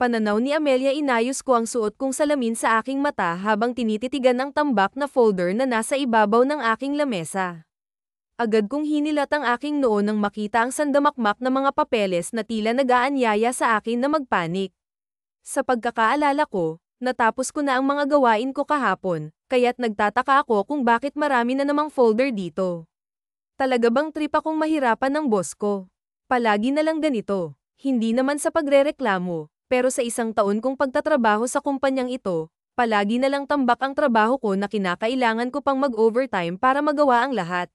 Pananaw ni Amelia, inayos ko ang suot kong salamin sa aking mata habang tinititigan ang tambak na folder na nasa ibabaw ng aking lamesa. Agad kong hinilat ang aking noo nang makita ang sandamakmak na mga papeles na tila nag-aanyaya sa akin na magpanik. Sa pagkakaalala ko, natapos ko na ang mga gawain ko kahapon, kaya't nagtataka ako kung bakit marami na namang folder dito. Talaga bang trip akong mahirapan ng boss ko? Palagi na lang ganito. Hindi naman sa pagrereklamo, pero sa isang taon kong pagtatrabaho sa kumpanyang ito, palagi na lang tambak ang trabaho ko na kinakailangan ko pang mag-overtime para magawa ang lahat.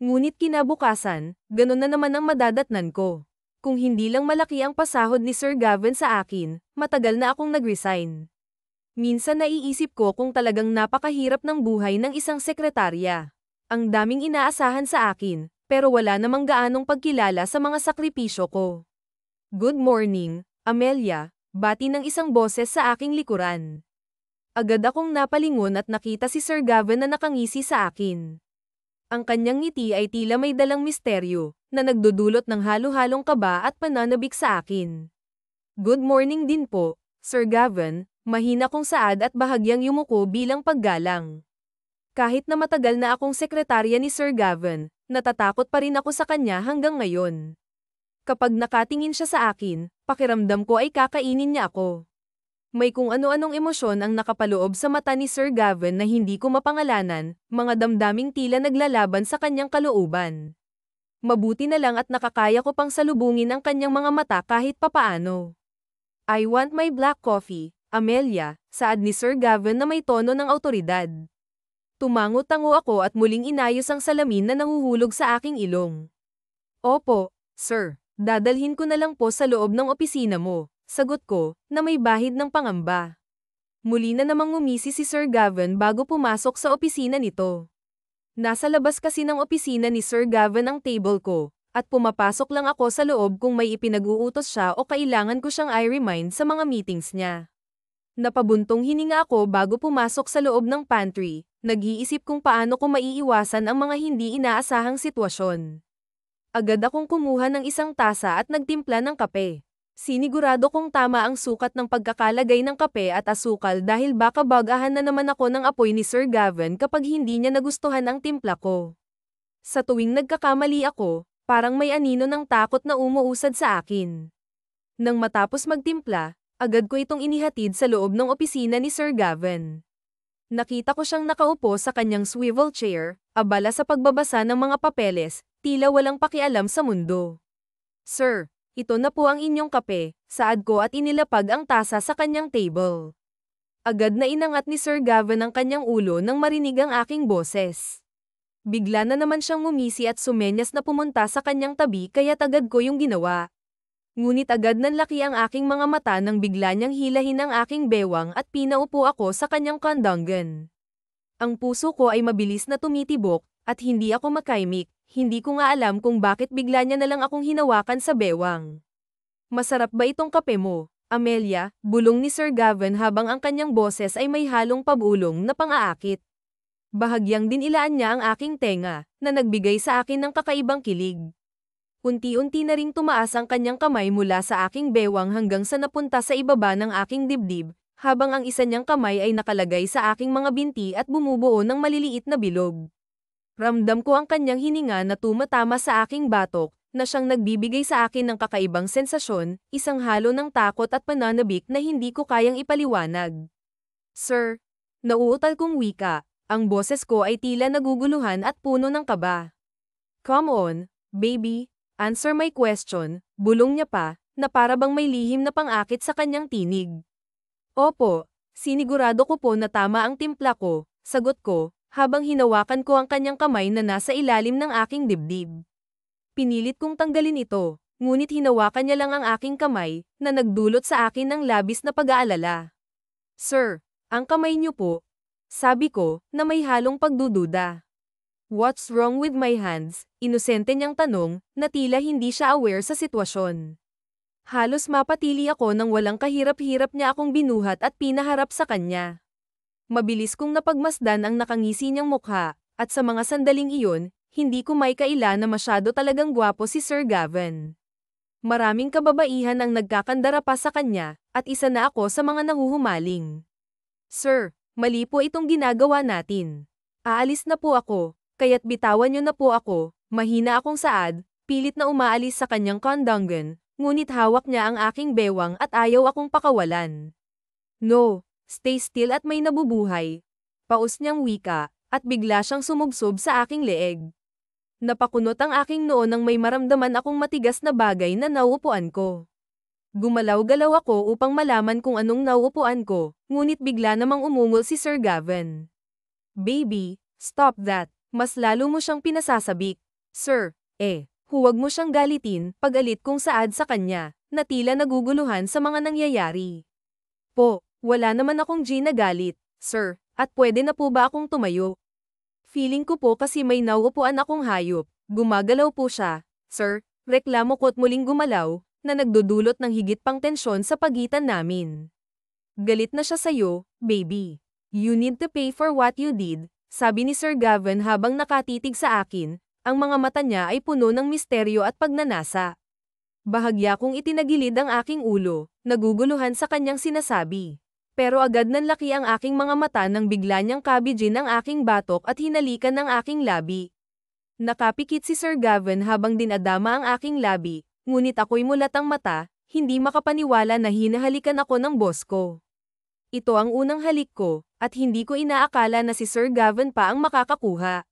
Ngunit kinabukasan, ganun na naman ang madadatnan ko. Kung hindi lang malaki ang pasahod ni Sir Gavin sa akin, matagal na akong nag-resign. Minsan naiisip ko kung talagang napakahirap ng buhay ng isang sekretarya. Ang daming inaasahan sa akin, pero wala namang gaanong pagkilala sa mga sakripisyo ko. Good morning, Amelia, bati ng isang boses sa aking likuran. Agad akong napalingon at nakita si Sir Gavin na nakangisi sa akin. Ang kanyang ngiti ay tila may dalang misteryo, na nagdudulot ng halo-halong kaba at pananabik sa akin. Good morning din po, Sir Gavin, mahina kong saad at bahagyang yumuko bilang paggalang. Kahit na matagal na akong sekretarya ni Sir Gavin, natatakot pa rin ako sa kanya hanggang ngayon. Kapag nakatingin siya sa akin, pakiramdam ko ay kakainin niya ako. May kung ano-anong emosyon ang nakapaloob sa mata ni Sir Gavin na hindi ko mapangalanan, mga damdaming tila naglalaban sa kanyang kalooban. Mabuti na lang at nakakaya ko pang salubungin ang kanyang mga mata kahit papaano. I want my black coffee, Amelia, saad ni Sir Gavin na may tono ng awtoridad. Tumango-tango ako at muling inayos ang salamin na nahuhulog sa aking ilong. Opo, sir, dadalhin ko na lang po sa loob ng opisina mo. Sagot ko, na may bahid ng pangamba. Muli na namang ngumisi si Sir Gavin bago pumasok sa opisina nito. Nasa labas kasi ng opisina ni Sir Gavin ang table ko, at pumapasok lang ako sa loob kung may ipinag-uutos siya o kailangan ko siyang i-remind sa mga meetings niya. Napabuntong hininga ako bago pumasok sa loob ng pantry, nag-iisip kung paano ko maiiwasan ang mga hindi inaasahang sitwasyon. Agad akong kumuha ng isang tasa at nagtimpla ng kape. Sinigurado kong tama ang sukat ng pagkakalagay ng kape at asukal dahil baka bagahan na naman ako ng apoy ni Sir Gavin kapag hindi niya nagustuhan ang timpla ko. Sa tuwing nagkakamali ako, parang may anino ng takot na umuusad sa akin. Nang matapos magtimpla, agad ko itong inihatid sa loob ng opisina ni Sir Gavin. Nakita ko siyang nakaupo sa kanyang swivel chair, abala sa pagbabasa ng mga papeles, tila walang pakialam sa mundo. Sir, ito na po ang inyong kape, saad ko at inilapag ang tasa sa kanyang table. Agad na inangat ni Sir Gavin ang kanyang ulo nang marinig ang aking boses. Bigla na naman siyang ngumisi at sumenyas na pumunta sa kanyang tabi kaya agad ko yung ginawa. Ngunit agad nanlaki ang aking mga mata nang bigla niyang hilahin ang aking bewang at pinaupo ako sa kanyang kandanggan. Ang puso ko ay mabilis na tumitibok, at hindi ako makaimik. Hindi ko nga alam kung bakit bigla niya na lang akong hinawakan sa bewang. Masarap ba itong kape mo, Amelia? Bulong ni Sir Gavin habang ang kanyang boses ay may halong pabulong na pang-aakit. Bahagyang din ilaan niya ang aking tenga, na nagbigay sa akin ng kakaibang kilig. Unti-unti na ring tumaas ang kanyang kamay mula sa aking bewang hanggang sa napunta sa ibaba ng aking dibdib, habang ang isa niyang kamay ay nakalagay sa aking mga binti at bumubuo ng maliliit na bilog. Ramdam ko ang kanyang hininga na tumatama sa aking batok, na siyang nagbibigay sa akin ng kakaibang sensasyon, isang halo ng takot at pananabik na hindi ko kayang ipaliwanag. Sir, nauutal kong wika, ang boses ko ay tila naguguluhan at puno ng kaba. Come on, baby, answer my question, bulong niya pa, na para bang may lihim na pang-akit sa kanyang tinig. Opo, sinigurado ko po na tama ang timpla ko, sagot ko, habang hinawakan ko ang kanyang kamay na nasa ilalim ng aking dibdib. Pinilit kong tanggalin ito, ngunit hinawakan niya lang ang aking kamay, na nagdulot sa akin ng labis na pag-aalala. Sir, ang kamay niyo po, sabi ko, na may halong pagdududa. What's wrong with my hands? Inosente niyang tanong, na tila hindi siya aware sa sitwasyon. Halos mapatili ako nang walang kahirap-hirap niya akong binuhat at pinaharap sa kanya. Mabilis kong napagmasdan ang nakangisi niyang mukha, at sa mga sandaling iyon, hindi ko maikaila na masyado talagang gwapo si Sir Gavin. Maraming kababaihan ang nagkakandara pa sa kanya, at isa na ako sa mga nahuhumaling. Sir, mali po itong ginagawa natin. Aalis na po ako, kaya't bitawan niyo na po ako. Mahina akong saad, pilit na umaalis sa kanyang kondongan, ngunit hawak niya ang aking bewang at ayaw akong pakawalan. No, stay still at may nabubuhay. Paus niyang wika, at bigla siyang sumubsob sa aking leeg. Napakunot ang aking noo nang may maramdaman akong matigas na bagay na nauupuan ko. Gumalaw-galaw ako upang malaman kung anong nauupuan ko, ngunit bigla namang umungol si Sir Gavin. Baby, stop that. Mas lalo mo siyang pinasasabik. Sir, huwag mo siyang galitin, pag-alit kong saad sa kanya, na tila naguguluhan sa mga nangyayari. Po, wala naman akong ginagalit, sir, at pwede na po ba akong tumayo? Feeling ko po kasi may nauupuan akong hayop. Gumagalaw po siya, sir, reklamo ko't muling gumalaw, na nagdudulot ng higit pang tensyon sa pagitan namin. Galit na siya sa'yo, baby. You need to pay for what you did, sabi ni Sir Gavin habang nakatitig sa akin, ang mga mata niya ay puno ng misteryo at pagnanasa. Bahagya kong itinagilid ang aking ulo, naguguluhan sa kanyang sinasabi. Pero agad nanlaki ang aking mga mata nang bigla niyang kabijin ang aking batok at hinalikan ng aking labi. Nakapikit si Sir Gavin habang dinadama ang aking labi, ngunit ako'y mulat ang mata, hindi makapaniwala na hinahalikan ako ng boss ko. Ito ang unang halik ko, at hindi ko inaakala na si Sir Gavin pa ang makakakuha.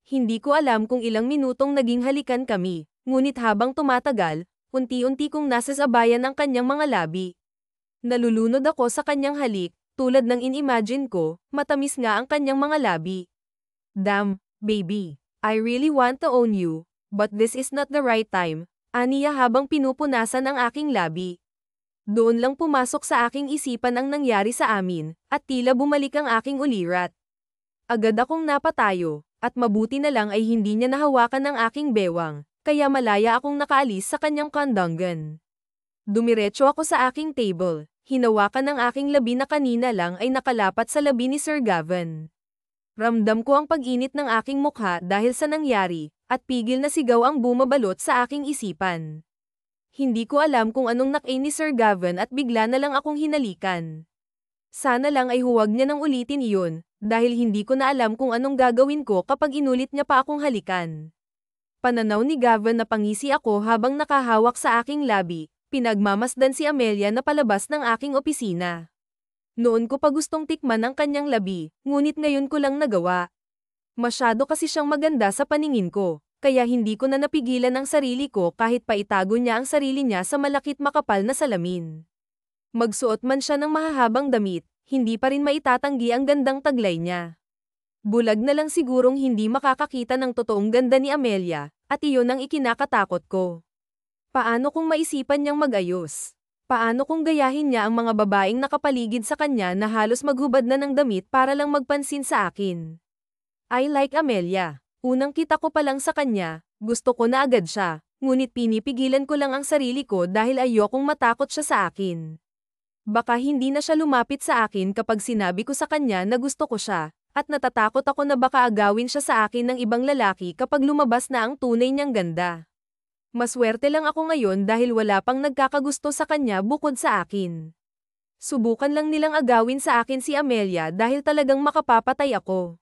Hindi ko alam kung ilang minutong naging halikan kami, ngunit habang tumatagal, unti-unti kong nasasabayan ang kanyang mga labi. Nalulunod ako sa kanyang halik, tulad ng in-imagine ko, matamis nga ang kanyang mga labi. Damn, baby, I really want to own you, but this is not the right time, aniya habang pinupunasan ang aking labi. Doon lang pumasok sa aking isipan ang nangyari sa amin, at tila bumalik ang aking ulirat. Agad akong napatayo, at mabuti na lang ay hindi niya nahawakan ang aking bewang, kaya malaya akong nakaalis sa kanyang kondongan. Dumiretso ako sa aking table, hinawakan ang aking labi na kanina lang ay nakalapat sa labi ni Sir Gavin. Ramdam ko ang pag-init ng aking mukha dahil sa nangyari, at pigil na sigaw ang bumabalot sa aking isipan. Hindi ko alam kung anong nakay ni Sir Gavin at bigla na lang akong hinalikan. Sana lang ay huwag niya nang ulitin iyon, dahil hindi ko na alam kung anong gagawin ko kapag inulit niya pa akong halikan. Pananaw ni Gavin na pangisi ako habang nakahawak sa aking labi, pinagmamasdan si Amelia na palabas ng aking opisina. Noon ko pa gustong tikman ang kanyang labi, ngunit ngayon ko lang nagawa. Masyado kasi siyang maganda sa paningin ko, kaya hindi ko na napigilan ang sarili ko kahit pa itago niya ang sarili niya sa malakit makapal na salamin. Magsuot man siya ng mahahabang damit, hindi pa rin maitatanggi ang gandang taglay niya. Bulag na lang sigurong hindi makakakita ng totoong ganda ni Amelia, at iyon ang ikinakatakot ko. Paano kung maisipan niyang mag-ayos? Paano kung gayahin niya ang mga babaeng nakapaligid sa kanya na halos maghubad na ng damit para lang magpansin sa akin? I like Amelia. Unang kita ko pa lang sa kanya, gusto ko na agad siya, ngunit pinipigilan ko lang ang sarili ko dahil ayokong matakot siya sa akin. Baka hindi na siya lumapit sa akin kapag sinabi ko sa kanya na gusto ko siya, at natatakot ako na baka agawin siya sa akin ng ibang lalaki kapag lumabas na ang tunay niyang ganda. Maswerte lang ako ngayon dahil wala pang nagkakagusto sa kanya bukod sa akin. Subukan lang nilang agawin sa akin si Amelia dahil talagang makapapatay ako.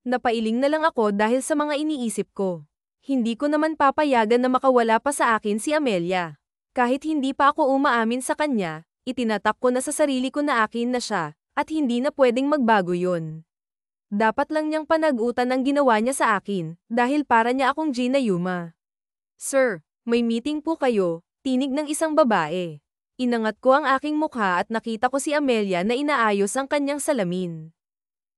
Napailing na lang ako dahil sa mga iniisip ko. Hindi ko naman papayagan na makawala pa sa akin si Amelia. Kahit hindi pa ako umaamin sa kanya, itinatak ko na sa sarili ko na akin na siya, at hindi na pwedeng magbago yun. Dapat lang niyang panagutan ang ginawa niya sa akin, dahil para niya akong Gina Yuma. Sir, may meeting po kayo, tinig ng isang babae. Inangat ko ang aking mukha at nakita ko si Amelia na inaayos ang kanyang salamin.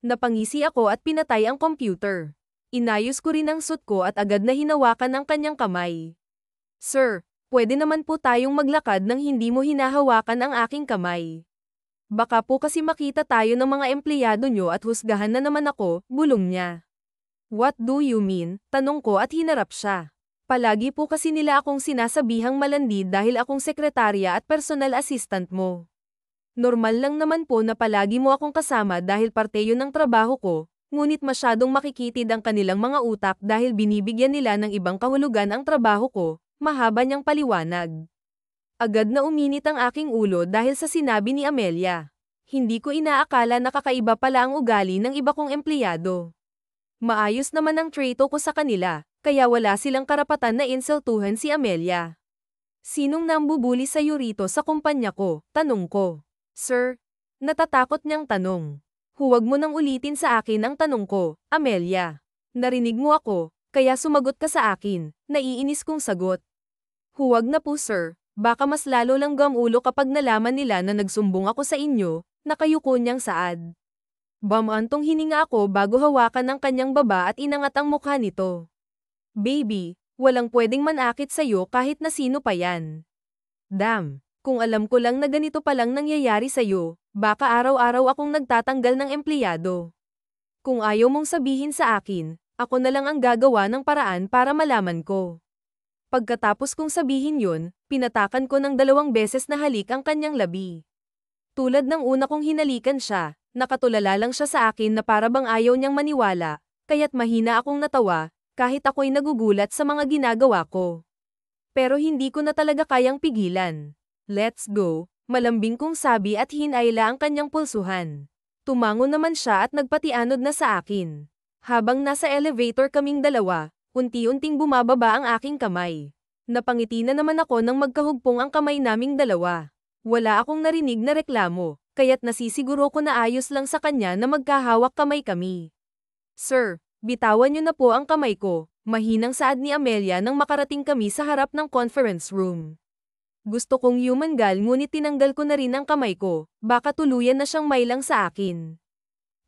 Napangisi ako at pinatay ang computer. Inayos ko rin ang suit ko at agad na hinawakan ang kanyang kamay. Sir, pwede naman po tayong maglakad nang hindi mo hinahawakan ang aking kamay. Baka po kasi makita tayo ng mga empleyado nyo at husgahan na naman ako, bulong niya. What do you mean? Tanong ko at hinarap siya. Palagi po kasi nila akong sinasabihang malandi dahil akong sekretarya at personal assistant mo. Normal lang naman po na palagi mo akong kasama dahil parte yun ng trabaho ko, ngunit masyadong makikitid ang kanilang mga utak dahil binibigyan nila ng ibang kahulugan ang trabaho ko, mahaba niyang paliwanag. Agad na uminit ang aking ulo dahil sa sinabi ni Amelia. Hindi ko inaakala na kakaiba pala ang ugali ng iba kong empleyado. Maayos naman ang trato ko sa kanila, kaya wala silang karapatan na insultuhan si Amelia. Sinong nambubuli sa'yo rito sa kumpanya ko? Tanong ko. Sir? Natatakot niyang tanong. Huwag mo nang ulitin sa akin ang tanong ko, Amelia. Narinig mo ako, kaya sumagot ka sa akin, naiinis kong sagot. Huwag na po sir, baka mas lalo lang gamulo kapag nalaman nila na nagsumbong ako sa inyo, nakayuko niyang saad. Bamantong hininga ako bago hawakan ng kanyang baba at inangat ang mukha nito. Baby, walang pwedeng manakit sa'yo kahit na sino pa yan. Damn, kung alam ko lang na ganito palang nangyayari sa'yo, baka araw-araw akong nagtatanggal ng empleyado. Kung ayaw mong sabihin sa akin, ako na lang ang gagawa ng paraan para malaman ko. Pagkatapos kong sabihin yun, pinatakan ko ng 2 beses na halik ang kanyang labi. Tulad ng una kong hinalikan siya, nakatulala lang siya sa akin na para bang ayaw niyang maniwala, kaya't mahina akong natawa, kahit ako'y nagugulat sa mga ginagawa ko. Pero hindi ko na talaga kayang pigilan. Let's go, malambing kong sabi at hinayla ang kanyang pulsuhan. Tumango naman siya at nagpatianod na sa akin. Habang nasa elevator kaming dalawa, unti-unting bumababa ang aking kamay. Napangiti na naman ako nang magkahugpong ang kamay naming dalawa. Wala akong narinig na reklamo, kaya't nasisiguro ko na ayos lang sa kanya na magkahawak kamay kami. Sir, bitawan niyo na po ang kamay ko, mahinang saad ni Amelia nang makarating kami sa harap ng conference room. Gusto kong yumangal ngunit tinanggal ko na rin ang kamay ko, baka tuluyan na siyang mailang sa akin.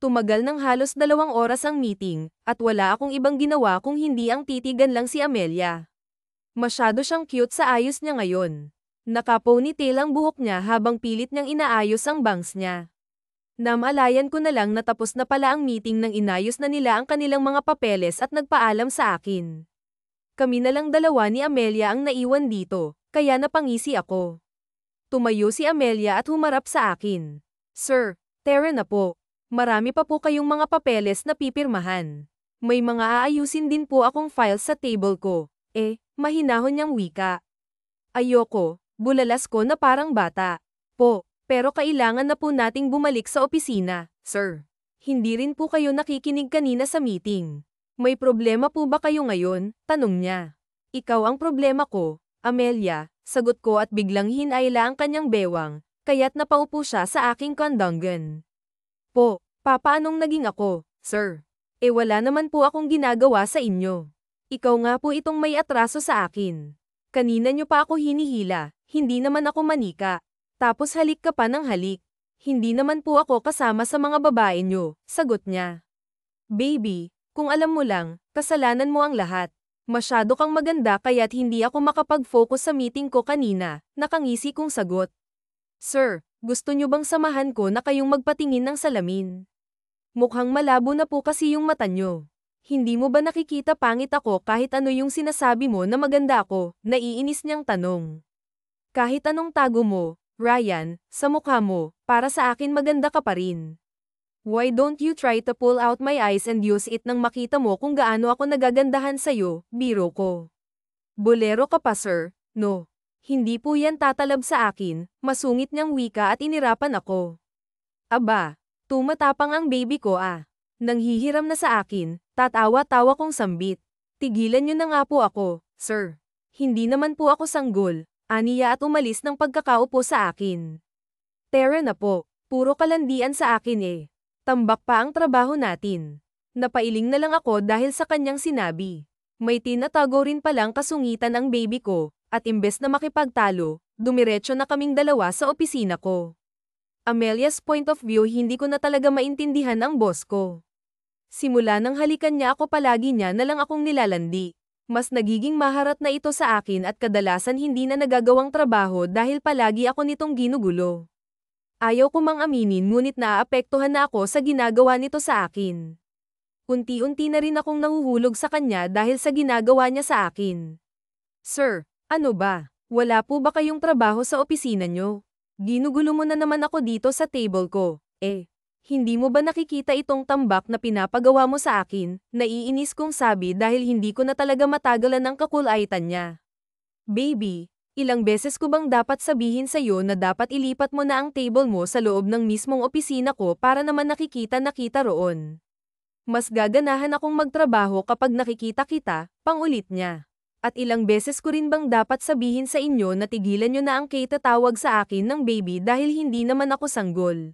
Tumagal ng halos 2 oras ang meeting, at wala akong ibang ginawa kung hindi ang titigan lang si Amelia. Masyado siyang cute sa ayos niya ngayon. Naka-ponytail ang buhok niya habang pilit niyang inaayos ang bangs niya. Namalayan ko na lang na tapos na pala ang meeting nang inayos na nila ang kanilang mga papeles at nagpaalam sa akin. Kami na lang dalawa ni Amelia ang naiwan dito, kaya napangisi ako. Tumayo si Amelia at humarap sa akin. Sir, tara na po. Marami pa po kayong mga papeles na pipirmahan. May mga aayusin din po akong files sa table ko. Mahinahon niyang wika. Ayoko, bulalas ko na parang bata. Po, pero kailangan na po nating bumalik sa opisina, sir. Hindi rin po kayo nakikinig kanina sa meeting. May problema po ba kayo ngayon? Tanong niya. Ikaw ang problema ko, Amelia, sagot ko at biglang hinayla ang kanyang bewang, kaya't napaupo siya sa aking kondongan. Po, papaanong naging ako, sir? Wala naman po akong ginagawa sa inyo. Ikaw nga po itong may atraso sa akin. Kanina nyo pa ako hinihila, hindi naman ako manika. Tapos halik ka pa ng halik. Hindi naman po ako kasama sa mga babae nyo, sagot niya. Baby, kung alam mo lang, kasalanan mo ang lahat. Masyado kang maganda kaya't hindi ako makapag-focus sa meeting ko kanina, nakangisi kong sagot. Sir, gusto nyo bang samahan ko na kayong magpatingin ng salamin? Mukhang malabo na po kasi yung mata nyo. Hindi mo ba nakikita pangit ako kahit ano yung sinasabi mo na maganda ako? Naiinis niyang tanong. Kahit anong tago mo, Ryan, sa mukha mo, para sa akin maganda ka pa rin. Why don't you try to pull out my eyes and use it nang makita mo kung gaano ako nagagandahan sa'yo, biro ko. Bolero ka pa sir, no. Hindi po yan tatalab sa akin, masungit niyang wika at inirapan ako. Aba, tumatapang ang baby ko ah. Nang hihiram na sa akin, tatawa-tawa kong sambit. Tigilan niyo na nga po ako, sir. Hindi naman po ako sanggol, aniya at umalis ng pagkakaupo sa akin. Tara na po, puro kalandian sa akin Tambak pa ang trabaho natin. Napailing na lang ako dahil sa kanyang sinabi. May tinatago rin palang kasungitan ang baby ko, at imbes na makipagtalo, dumiretso na kaming dalawa sa opisina ko. Amelia's point of view hindi ko na talaga maintindihan ang boss ko. Simula nang halikan niya ako palagi niya na lang akong nilalandi. Mas nagiging maharat na ito sa akin at kadalasan hindi na nagagawang trabaho dahil palagi ako nitong ginugulo. Ayaw ko mang aminin ngunit naaapektuhan na ako sa ginagawa nito sa akin. Unti-unti na rin akong nahuhulog sa kanya dahil sa ginagawa niya sa akin. Sir, ano ba? Wala po ba kayong trabaho sa opisina nyo? Ginugulo mo na naman ako dito sa table ko. Hindi mo ba nakikita itong tambak na pinapagawa mo sa akin? Naiinis kong sabi dahil hindi ko na talaga matagalan ang kakulaitan niya. Baby, Ilang beses ko bang dapat sabihin sa'yo na dapat ilipat mo na ang table mo sa loob ng mismong opisina ko para naman nakikita na kita roon? Mas gaganahan akong magtrabaho kapag nakikita kita, pangulit niya. At ilang beses ko rin bang dapat sabihin sa inyo na tigilan nyo na ang kaitatawag sa akin ng baby dahil hindi naman ako sanggol.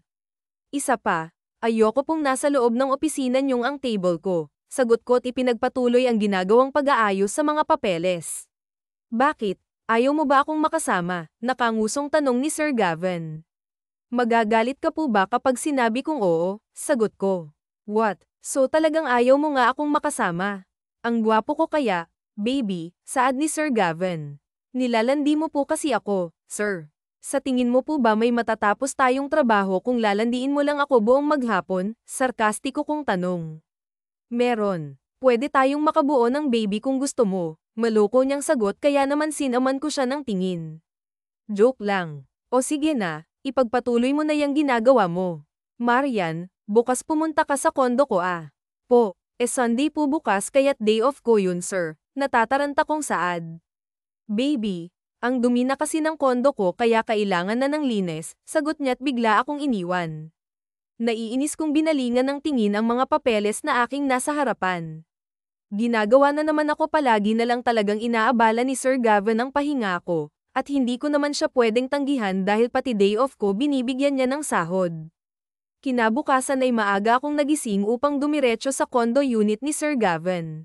Isa pa, ayoko pong nasa loob ng opisina nyong ang table ko. Sagot ko at ipinagpatuloy ang ginagawang pag-aayos sa mga papeles. Bakit? Ayaw mo ba akong makasama? Nakangusong tanong ni Sir Gavin. Magagalit ka po ba kapag sinabi kong oo? Sagot ko. What? So talagang ayaw mo nga akong makasama? Ang gwapo ko kaya, baby, saad ni Sir Gavin. Nilalandi mo po kasi ako, sir. Sa tingin mo po ba may matatapos tayong trabaho kung lalandiin mo lang ako buong maghapon? Sarkastiko kong tanong. Meron. Pwede tayong makabuo ng baby kung gusto mo. Maloko niyang sagot kaya naman sinaman ko siya ng tingin. Joke lang. O sige na, ipagpatuloy mo na yung ginagawa mo. Marian, bukas pumunta ka sa kondo ko ah. Po, Sunday po bukas kaya't day off ko yun sir. Natataranta kong saad. Baby, ang dumi na kasi ng kondo ko kaya kailangan na ng linis, sagot niya't bigla akong iniwan. Naiinis kong binalingan ng tingin ang mga papeles na aking nasa harapan. Ginagawa na naman ako palagi na lang talagang inaabala ni Sir Gavin ang pahinga ko, at hindi ko naman siya pwedeng tanggihan dahil pati day off ko binibigyan niya ng sahod. Kinabukasan ay maaga akong nagising upang dumiretso sa condo unit ni Sir Gavin.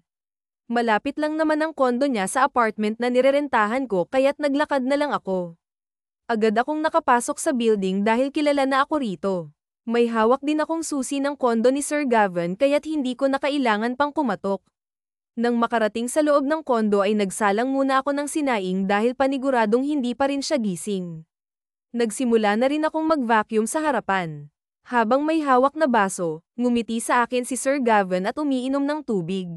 Malapit lang naman ang condo niya sa apartment na nirerentahan ko kaya't naglakad na lang ako. Agad akong nakapasok sa building dahil kilala na ako rito. May hawak din akong susi ng condo ni Sir Gavin kaya't hindi ko na kailangan pang kumatok. Nang makarating sa loob ng kondo ay nagsalang muna ako ng sinaing dahil paniguradong hindi pa rin siya gising. Nagsimula na rin akong mag-vacuum sa harapan. Habang may hawak na baso, ngumiti sa akin si Sir Gavin at umiinom ng tubig.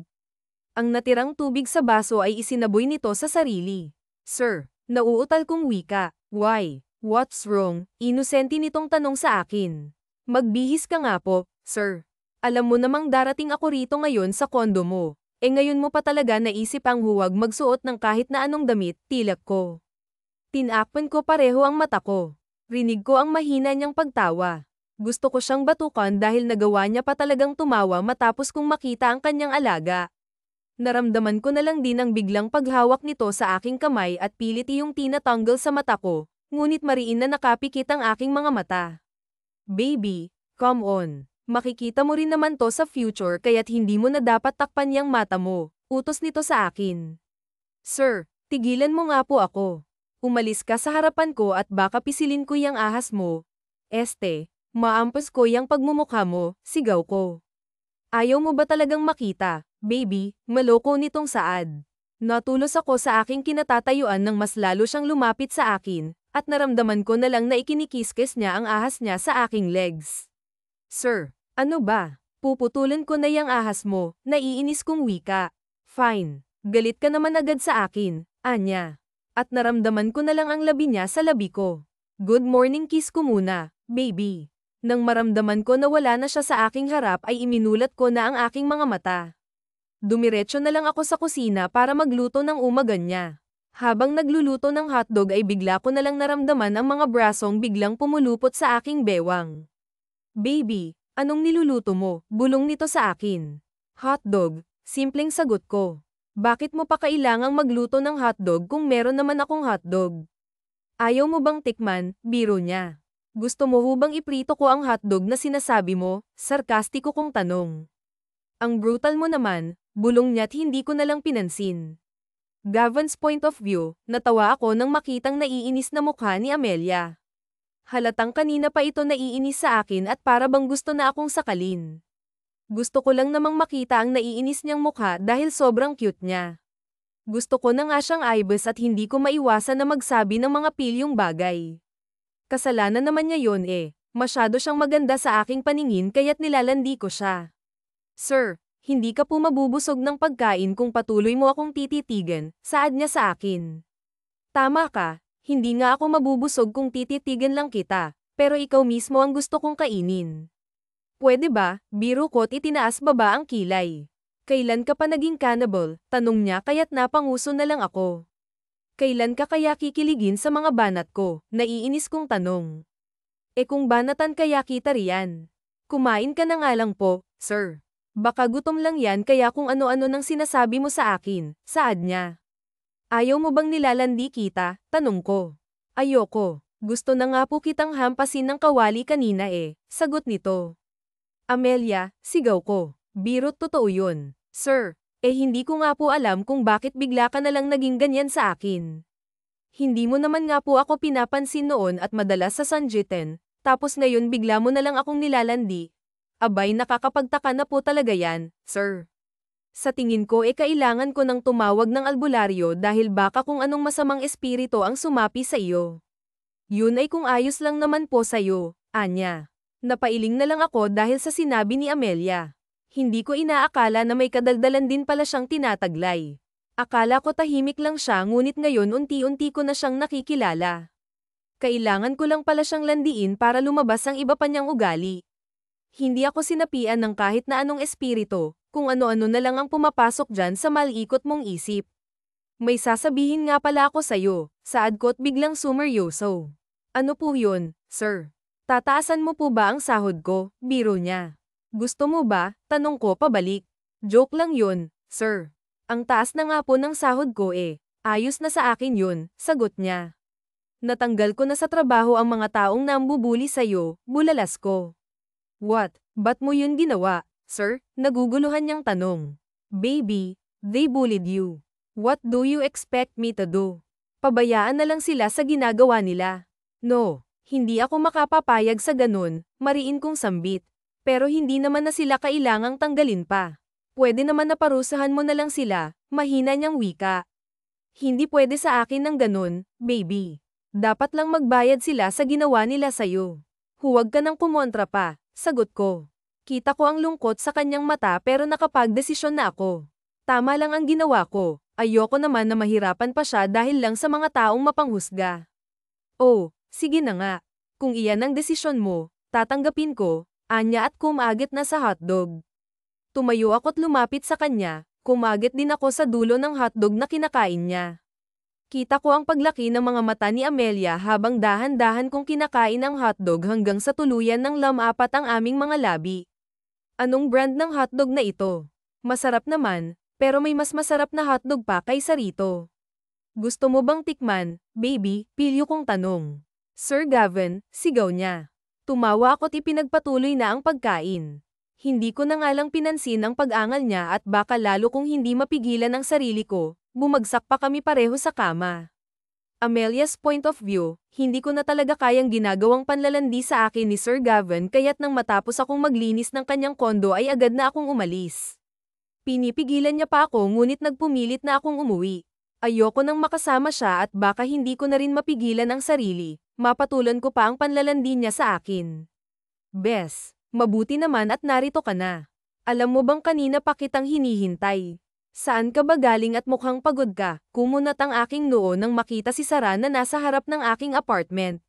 Ang natirang tubig sa baso ay isinaboy nito sa sarili. Sir, nauutal kong wika. Why? What's wrong? Inosente nitong tanong sa akin. Magbihis ka nga po, sir. Alam mo namang darating ako rito ngayon sa kondo mo. Ngayon mo pa talaga naisip ang huwag magsuot ng kahit na anong damit, tilak ko. Tinakpan ko pareho ang mata ko. Rinig ko ang mahina niyang pagtawa. Gusto ko siyang batukan dahil nagawa niya pa talagang tumawa matapos kong makita ang kanyang alaga. Naramdaman ko na lang din ang biglang paghawak nito sa aking kamay at pilit iyong tinatanggal sa mata ko, ngunit mariin na nakapikit ang aking mga mata. Baby, come on. Makikita mo rin naman to sa future kaya't hindi mo na dapat takpan yang mata mo, utos nito sa akin. Sir, tigilan mo nga po ako. Umalis ka sa harapan ko at baka pisilin ko yang ahas mo. Maampas ko yang pagmumukha mo, sigaw ko. Ayaw mo ba talagang makita, baby, maloko nitong saad. Natulos ako sa aking kinatatayuan nang mas lalo siyang lumapit sa akin, at naramdaman ko na lang na ikinikiskis niya ang ahas niya sa aking legs. Sir, ano ba? Puputulan ko na yang ahas mo, naiinis kong wika. Fine. Galit ka naman agad sa akin, Anya. At naramdaman ko na lang ang labi niya sa labi ko. Good morning kiss ko muna, baby. Nang maramdaman ko na wala na siya sa aking harap ay iminulat ko na ang aking mga mata. Dumiretso na lang ako sa kusina para magluto ng umagan niya. Habang nagluluto ng hotdog ay bigla ko na lang naramdaman ang mga brasong biglang pumulupot sa aking bewang. Baby, anong niluluto mo? Bulong nito sa akin. Hotdog, simpleng sagot ko. Bakit mo pa kailangang magluto ng hotdog kung meron naman akong hotdog? Ayaw mo bang tikman? Biro niya. Gusto mo hubang iprito ko ang hotdog na sinasabi mo? Sarkastiko kong tanong. Ang brutal mo naman, bulong niya't hindi ko na lang pinansin. Gavin's point of view, natawa ako nang makitang naiinis na mukha ni Amelia. Halatang kanina pa ito naiinis sa akin at para bang gusto na akong sakalin. Gusto ko lang namang makita ang naiinis niyang mukha dahil sobrang cute niya. Gusto ko na nga siyang aibas at hindi ko maiwasan na magsabi ng mga pilyong bagay. Kasalanan naman niya yon masyado siyang maganda sa aking paningin kaya't nilalandi ko siya. Sir, hindi ka po mabubusog ng pagkain kung patuloy mo akong tititigan, saad niya sa akin. Tama ka. Hindi nga ako mabubusog kung tititigan lang kita, pero ikaw mismo ang gusto kong kainin. Pwede ba? Biro ko't itinaas baba ang kilay. Kailan ka pa naging cannibal? Tanong niya kaya't napanguso na lang ako. Kailan ka kaya kikiligin sa mga banat ko? Naiinis kong tanong. Kung banatan kaya kita riyan. Kumain ka na nga lang po, sir. Baka gutom lang yan kaya kung ano-ano nang sinasabi mo sa akin, saad niya. Ayaw mo bang nilalandi kita? Tanong ko. Ayoko. Gusto na nga po kitang hampasin ng kawali kanina sagot nito. Amelia, sigaw ko. Birot totoo yun. Sir, hindi ko nga po alam kung bakit bigla ka na lang naging ganyan sa akin. Hindi mo naman nga po ako pinapansin noon at madalas sa Sanjiten, tapos ngayon bigla mo na lang akong nilalandi. Abay nakakapagtaka na po talaga yan, sir. Sa tingin ko kailangan ko nang tumawag ng albularyo dahil baka kung anong masamang espiritu ang sumapi sa iyo. Yun ay kung ayos lang naman po sa'yo, Anya. Napailing na lang ako dahil sa sinabi ni Amelia. Hindi ko inaakala na may kadaldalan din pala siyang tinataglay. Akala ko tahimik lang siya ngunit ngayon unti-unti ko na siyang nakikilala. Kailangan ko lang pala siyang landiin para lumabas ang iba pa niyang ugali. Hindi ako sinapian ng kahit na anong espiritu, kung ano-ano na lang ang pumapasok dyan sa malikot mong isip. May sasabihin nga pala ako sa'yo, saad ko't biglang sumeryoso. Ano po yun, sir? Tataasan mo po ba ang sahod ko? Biro niya. Gusto mo ba? Tanong ko pabalik. Joke lang yun, sir. Ang taas na nga po ng sahod ko ayos na sa akin yun, sagot niya. Natanggal ko na sa trabaho ang mga taong nambubuli sa'yo, bulalas ko. What? Ba't mo yun ginawa, sir? Naguguluhan niyang tanong. Baby, they bullied you. What do you expect me to do? Pabayaan na lang sila sa ginagawa nila. No, hindi ako makapapayag sa ganun, mariin kong sambit. Pero hindi naman na sila kailangang tanggalin pa. Pwede naman na parusahan mo na lang sila, mahina niyang wika. Hindi pwede sa akin ng ganun, baby. Dapat lang magbayad sila sa ginawa nila sa'yo. Huwag ka nang kumontra pa, sagot ko. Kita ko ang lungkot sa kanyang mata pero nakapagdesisyon na ako. Tama lang ang ginawa ko, ayoko naman na mahirapan pa siya dahil lang sa mga taong mapanghusga. Oh, sige na nga. Kung iyan ang desisyon mo, tatanggapin ko, Anya at kumagit na sa hotdog. Tumayo ako't lumapit sa kanya, kumagit din ako sa dulo ng hotdog na kinakain niya. Kita ko ang paglaki ng mga mata ni Amelia habang dahan-dahan kong kinakain ang hotdog hanggang sa tuluyan ng lamapat ang aming mga labi. Anong brand ng hotdog na ito? Masarap naman, pero may mas masarap na hotdog pa kaysa rito. Gusto mo bang tikman, baby? Pilyo kong tanong. Sir Gavin, sigaw niya. Tumawa ako't ipinagpatuloy na ang pagkain. Hindi ko na nga lang pinansin ang pag-angal niya at baka lalo kung hindi mapigilan ang sarili ko, bumagsak pa kami pareho sa kama. Amelia's point of view, hindi ko na talaga kayang ginagawang panlalandi sa akin ni Sir Gavin kaya't nang matapos akong maglinis ng kanyang kondo ay agad na akong umalis. Pinipigilan niya pa ako ngunit nagpumilit na akong umuwi. Ayoko nang makasama siya at baka hindi ko na rin mapigilan ang sarili, mapatulan ko pa ang panlalandi niya sa akin. Bes, mabuti naman at narito ka na. Alam mo bang kanina pa kitang hinihintay? Saan ka ba galing at mukhang pagod ka? Kumunat ang aking noo nang makita si Sarah na nasa harap ng aking apartment.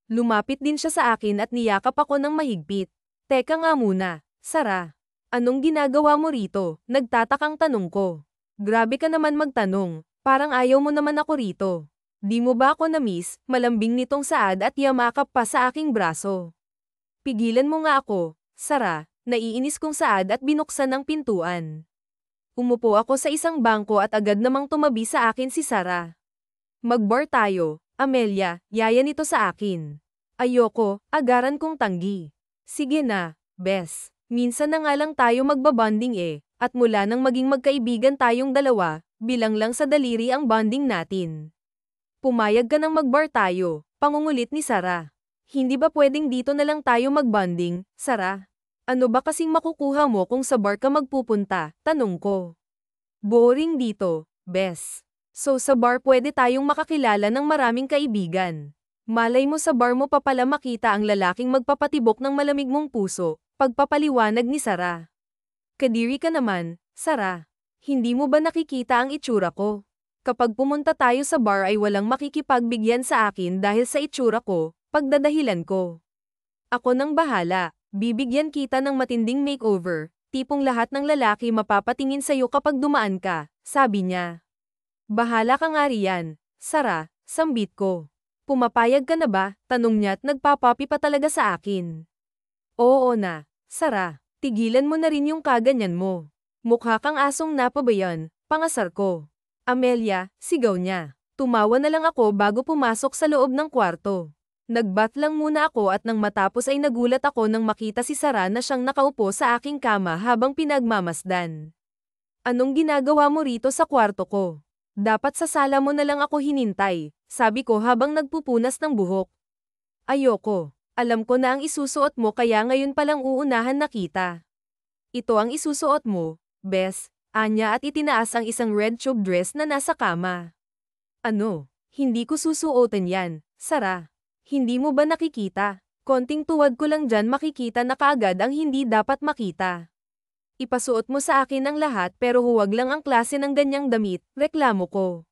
Lumapit din siya sa akin at niyakap ako ng mahigpit. Teka nga muna, Sarah. Anong ginagawa mo rito? Nagtatakang tanong ko. Grabe ka naman magtanong, parang ayaw mo naman ako rito. Di mo ba ako na-miss? Malambing nitong saad at yamakap pa sa aking braso. Pigilan mo nga ako, Sarah. Naiinis kong saad at binuksan ng pintuan. Umupo ako sa isang bangko at agad namang tumabi sa akin si Sarah. Mag-bar tayo, Amelia, yaya nito sa akin. Ayoko, agaran kong tanggi. Sige na, bes. Minsan na nga lang tayo magbabonding at mula nang maging magkaibigan tayong dalawa, bilang lang sa daliri ang bonding natin. Pumayag ka nang mag-bar tayo, pangungulit ni Sarah. Hindi ba pwedeng dito na lang tayo magbonding, Sarah? Ano ba kasing makukuha mo kung sa bar ka magpupunta? Tanong ko. Boring dito, bes. So sa bar pwede tayong makakilala ng maraming kaibigan. Malay mo sa bar mo pa pala makita ang lalaking magpapatibok ng malamig mong puso, pagpapaliwanag ni Sarah. Kadiri ka naman, Sarah. Hindi mo ba nakikita ang itsura ko? Kapag pumunta tayo sa bar ay walang makikipagbigyan sa akin dahil sa itsura ko, pagdadahilan ko. Ako nang bahala. Bibigyan kita ng matinding makeover, tipong lahat ng lalaki mapapatingin sa'yo kapag dumaan ka, sabi niya. Bahala ka nga riyan, Sara, sambit ko. Pumapayag ka na ba? Tanong niya at nagpapapi pa talaga sa akin. Oo na, Sara, tigilan mo na rin yung kaganyan mo. Mukha kang asong napabayan, pangasar ko. Amelia, sigaw niya. Tumawa na lang ako bago pumasok sa loob ng kwarto. Nagbat lang muna ako at nang matapos ay nagulat ako nang makita si Sara na siyang nakaupo sa aking kama habang pinagmamasdan. Anong ginagawa mo rito sa kwarto ko? Dapat sa sala mo na lang ako hinintay, sabi ko habang nagpupunas ng buhok. Ayoko. Alam ko na ang isusuot mo kaya ngayon palang uunahan na kita. Ito ang isusuot mo, Bes, anya at itinaas ang isang red tube dress na nasa kama. Ano? Hindi ko susuotin yan, Sara. Hindi mo ba nakikita? Konting tuwad ko lang dyan makikita na kaagad ang hindi dapat makita. Ipasuot mo sa akin ang lahat pero huwag lang ang klase ng ganyang damit, reklamo ko.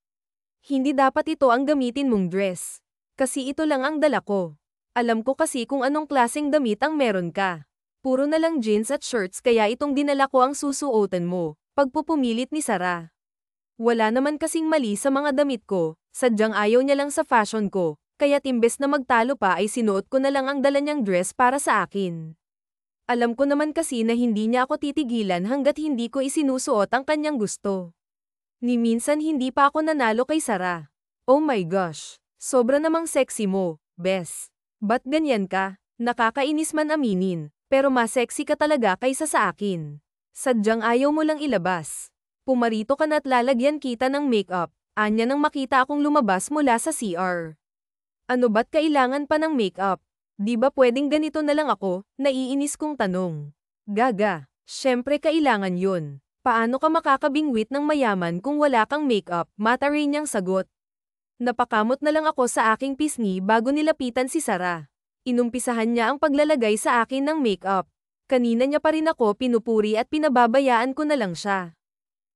Hindi dapat ito ang gamitin mong dress. Kasi ito lang ang dala ko. Alam ko kasi kung anong klaseng damit ang meron ka. Puro na lang jeans at shirts kaya itong dinala ko ang susuotan mo, pagpupumilit ni Sara. Wala naman kasing mali sa mga damit ko, sadyang ayaw niya lang sa fashion ko, kaya imbes na magtalo pa ay sinuot ko na lang ang dala niyang dress para sa akin. Alam ko naman kasi na hindi niya ako titigilan hanggat hindi ko isinusuot ang kanyang gusto. Ni minsan hindi pa ako nanalo kay Sara. Oh my gosh, sobra namang sexy mo, Bes. Ba't ganyan ka? Nakakainis man aminin, pero mas sexy ka talaga kaysa sa akin. Sadyang ayaw mo lang ilabas. Pumarito ka na't lalagyan kita ng makeup, anya nang makita akong lumabas mula sa CR. Ano ba't kailangan pa ng makeup? Di ba pwedeng ganito na lang ako? Naiinis kong tanong. Gaga, syempre kailangan yun. Paano ka makakabingwit ng mayaman kung wala kang makeup? Mata rin niyang sagot. Napakamot na lang ako sa aking pisngi bago nilapitan si Sara. Inumpisahan niya ang paglalagay sa akin ng makeup. Kanina niya pa rin ako pinupuri at pinababayaan ko na lang siya.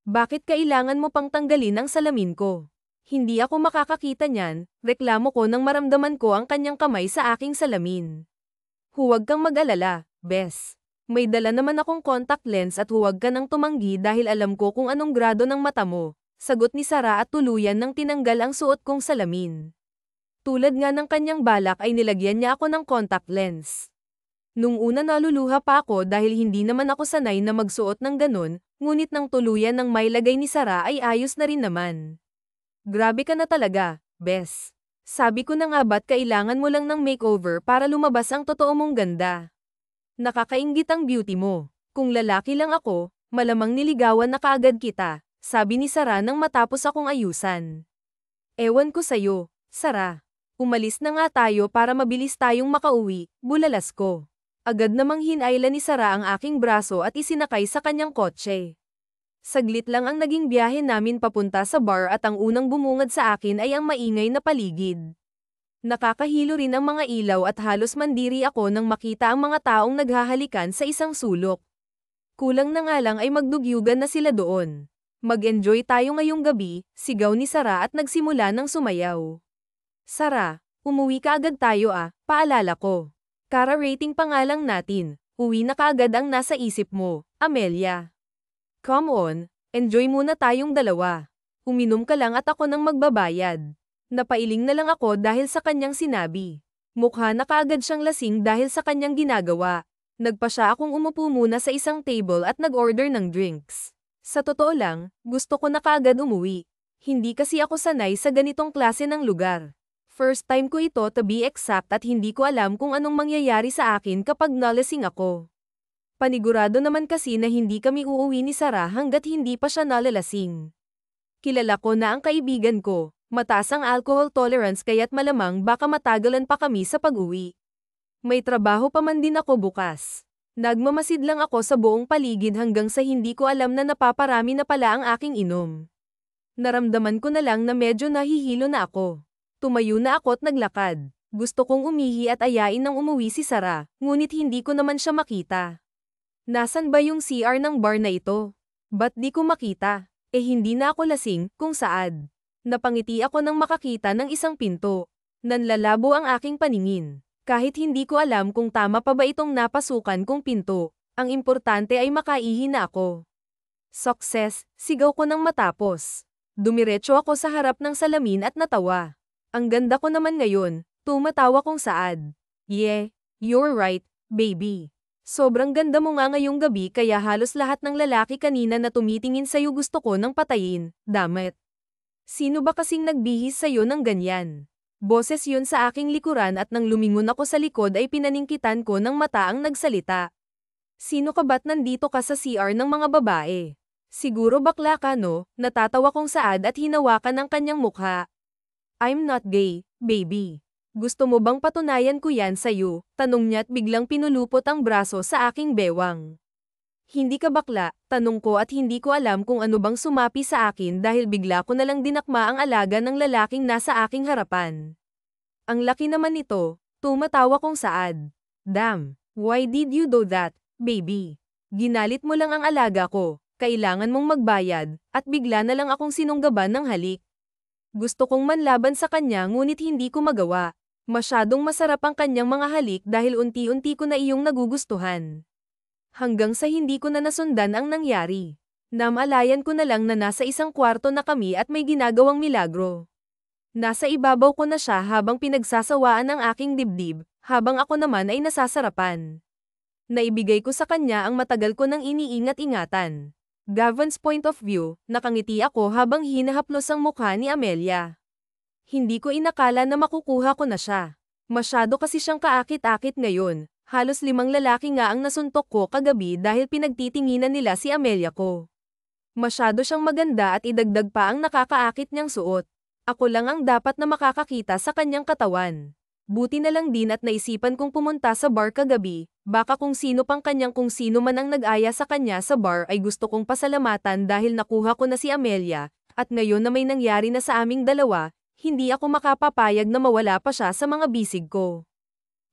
Bakit kailangan mo pang tanggalin ang salamin ko? Hindi ako makakakita niyan, reklamo ko nang maramdaman ko ang kanyang kamay sa aking salamin. Huwag kang mag-alala, Bes. May dala naman akong contact lens at huwag ka nang tumanggi dahil alam ko kung anong grado ng mata mo. Sagot ni Sara at tuluyan nang tinanggal ang suot kong salamin. Tulad nga ng kanyang balak ay nilagyan niya ako ng contact lens. Nung una naluluha pa ako dahil hindi naman ako sanay na magsuot ng ganun, ngunit nang tuluyan ng mailagay ni Sara ay ayos na rin naman. Grabe ka na talaga, Bes. Sabi ko na nga ba't kailangan mo lang ng makeover para lumabas ang totoo mong ganda. Nakakainggit ang beauty mo. Kung lalaki lang ako, malamang niligawan na kaagad kita. Sabi ni Sara nang matapos akong ayusan. Ewan ko sa'yo, Sara. Umalis na nga tayo para mabilis tayong makauwi, bulalas ko. Agad namang hinayla ni Sara ang aking braso at isinakay sa kanyang kotse. Saglit lang ang naging biyahe namin papunta sa bar at ang unang bumungad sa akin ay ang maingay na paligid. Nakakahilo rin ang mga ilaw at halos mandiri ako nang makita ang mga taong naghahalikan sa isang sulok. Kulang na nga lang ay magdugyugan na sila doon. Mag-enjoy tayo ngayong gabi, sigaw ni Sara at nagsimula ng sumayaw. Sara, umuwi ka agad tayo paalala ko. Kara-rating pa nga lang natin, uwi na kaagad ang nasa isip mo, Amelia. Come on, enjoy muna tayong dalawa. Uminom ka lang at ako nang magbabayad. Napailing na lang ako dahil sa kanyang sinabi. Mukha na kaagad siyang lasing dahil sa kanyang ginagawa. Nagpa siya akong umupo muna sa isang table at nag-order ng drinks. Sa totoo lang, gusto ko na kaagad umuwi. Hindi kasi ako sanay sa ganitong klase ng lugar. First time ko ito to be exact at hindi ko alam kung anong mangyayari sa akin kapag nalasing ako. Panigurado naman kasi na hindi kami uuwi ni Sara hanggat hindi pa siya nalalasing. Kilala ko na ang kaibigan ko, mataas ang alcohol tolerance kaya't malamang baka matagalan pa kami sa pag-uwi. May trabaho pa man din ako bukas. Nagmamasid lang ako sa buong paligid hanggang sa hindi ko alam na napaparami na pala ang aking inom. Naramdaman ko na lang na medyo nahihilo na ako. Tumayo na ako at naglakad. Gusto kong umihi at ayain nang umuwi si Sara, ngunit hindi ko naman siya makita. Nasaan ba yung CR ng bar na ito? Ba't di ko makita? Hindi na ako lasing, kung saad. Napangiti ako nang makakita ng isang pinto. Nanlalabo ang aking paningin. Kahit hindi ko alam kung tama pa ba itong napasukan kong pinto, ang importante ay makaihi na ako. Success, sigaw ko nang matapos. Dumiretso ako sa harap ng salamin at natawa. Ang ganda ko naman ngayon, tumatawa kong saad. Yeah, you're right, baby. Sobrang ganda mo nga ngayong gabi kaya halos lahat ng lalaki kanina na tumitingin sa'yo gusto ko nang patayin, dammit. Sino ba kasing nagbihis sa'yo ng ganyan? Boses yun sa aking likuran at nang lumingon ako sa likod ay pinaningkitan ko ng mata ang nagsalita. Sino ka ba't nandito ka sa CR ng mga babae? Siguro bakla ka no, natatawa kong saad at hinawakan ang kanyang mukha. I'm not gay, baby. Gusto mo bang patunayan ko yan sa'yo? Tanong niya at biglang pinulupot ang braso sa aking bewang. Hindi ka bakla, tanong ko at hindi ko alam kung ano bang sumapi sa akin dahil bigla ko nalang dinakma ang alaga ng lalaking nasa aking harapan. Ang laki naman nito, tumatawa kong saad. Damn, why did you do that, baby? Ginalit mo lang ang alaga ko. Kailangan mong magbayad, at bigla na lang akong sinunggaban ng halik. Gusto kong manlaban sa kanya ngunit hindi ko magawa. Masyadong masarap ang kanyang mga halik dahil unti-unti ko na iyong nagugustuhan. Hanggang sa hindi ko na nasundan ang nangyari. Namalayan ko na lang na nasa isang kwarto na kami at may ginagawang milagro. Nasa ibabaw ko na siya habang pinagsasawaan ang aking dibdib, habang ako naman ay nasasarapan. Naibigay ko sa kanya ang matagal ko nang iniingat-ingatan. Gavin's point of view, nakangiti ako habang hinahaplos ang mukha ni Amelia. Hindi ko inakala na makukuha ko na siya. Masyado kasi siyang kaakit-akit ngayon, halos 5 lalaki nga ang nasuntok ko kagabi dahil pinagtitinginan nila si Amelia ko. Masyado siyang maganda at idagdag pa ang nakakaakit niyang suot. Ako lang ang dapat na makakakita sa kanyang katawan. Buti na lang din at naisipan kong pumunta sa bar kagabi, baka kung sino man ang nag-aya sa kanya sa bar ay gusto kong pasalamatan dahil nakuha ko na si Amelia, at ngayon na may nangyari na sa aming dalawa, hindi ako makapapayag na mawala pa siya sa mga bisig ko.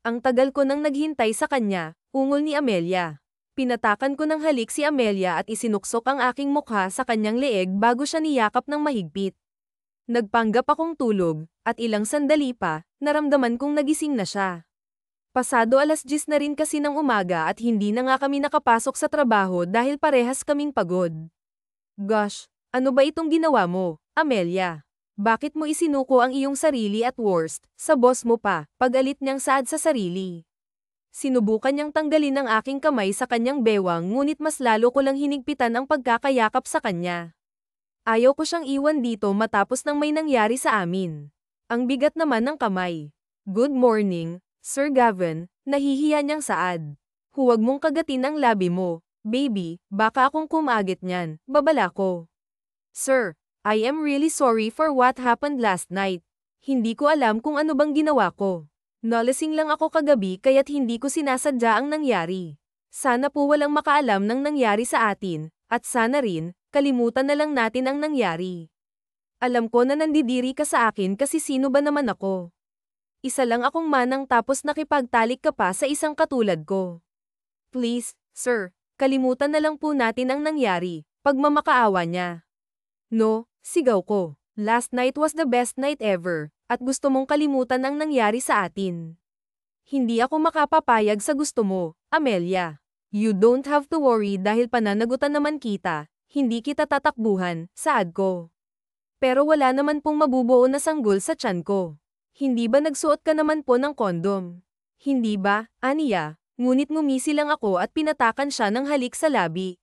Ang tagal ko nang naghintay sa kanya, ungol ni Amelia. Pinatakan ko ng halik si Amelia at isinuksok ang aking mukha sa kanyang leeg bago siya niyakap ng mahigpit. Nagpanggap akong tulog, at ilang sandali pa, naramdaman kong nagising na siya. Pasado 10:00 na rin kasi ng umaga at hindi na nga kami nakapasok sa trabaho dahil parehas kaming pagod. Gosh, ano ba itong ginawa mo, Amelia? Bakit mo isinuko ang iyong sarili at worst, sa boss mo pa, pag-alit niyang saad sa sarili? Sinubukan niyang tanggalin ang aking kamay sa kanyang bewang ngunit mas lalo ko lang hinigpitan ang pagkakayakap sa kanya. Ayaw ko siyang iwan dito matapos ng may nangyari sa amin. Ang bigat naman ng kamay. Good morning, Sir Gavin, nahihiya niyang saad. Huwag mong kagatin ang labi mo, baby, baka akong kumagit niyan, babala ko. Sir, I am really sorry for what happened last night. Hindi ko alam kung ano bang ginawa ko. Nalasing lang ako kagabi kaya't hindi ko sinasadya ang nangyari. Sana po walang makaalam ng nangyari sa atin, at sana rin, kalimutan na lang natin ang nangyari. Alam ko na nandidiri ka sa akin kasi sino ba naman ako? Isa lang akong manang tapos nakipagtalik ka pa sa isang katulad ko. Please, sir, kalimutan na lang po natin ang nangyari, pagmamakaawa niya. No, sigaw ko. Last night was the best night ever, at gusto mong kalimutan ang nangyari sa atin. Hindi ako makapapayag sa gusto mo, Amelia. You don't have to worry dahil pananagutan naman kita, hindi kita tatakbuhan, saad ko. Pero wala naman pong mabubuo na sanggol sa tiyan ko. Hindi ba nagsuot ka naman po ng kondom? Hindi ba, aniya, ngunit ngumisi lang ako at pinatakan siya ng halik sa labi.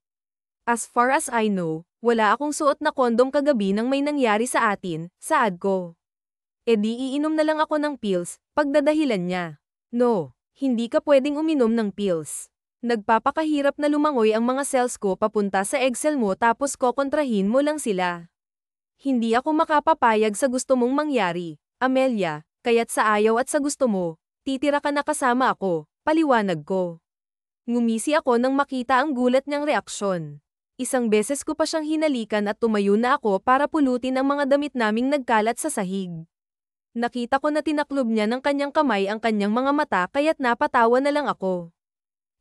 As far as I know, wala akong suot na kondom kagabi nang may nangyari sa atin, saad ko. E di iinom na lang ako ng pills, pagdadahilan niya. No, hindi ka pwedeng uminom ng pills. Nagpapakahirap na lumangoy ang mga cells ko papunta sa egg cell mo tapos kokontrahin mo lang sila. Hindi ako makapapayag sa gusto mong mangyari, Amelia, kaya't sa ayaw at sa gusto mo, titira ka na kasama ako, paliwanag ko. Ngumisi ako nang makita ang gulat niyang reaksyon. Isang beses ko pa siyang hinalikan at tumayo na ako para pulutin ang mga damit naming nagkalat sa sahig. Nakita ko na tinaklob niya ng kanyang kamay ang kanyang mga mata kaya't napatawa na lang ako.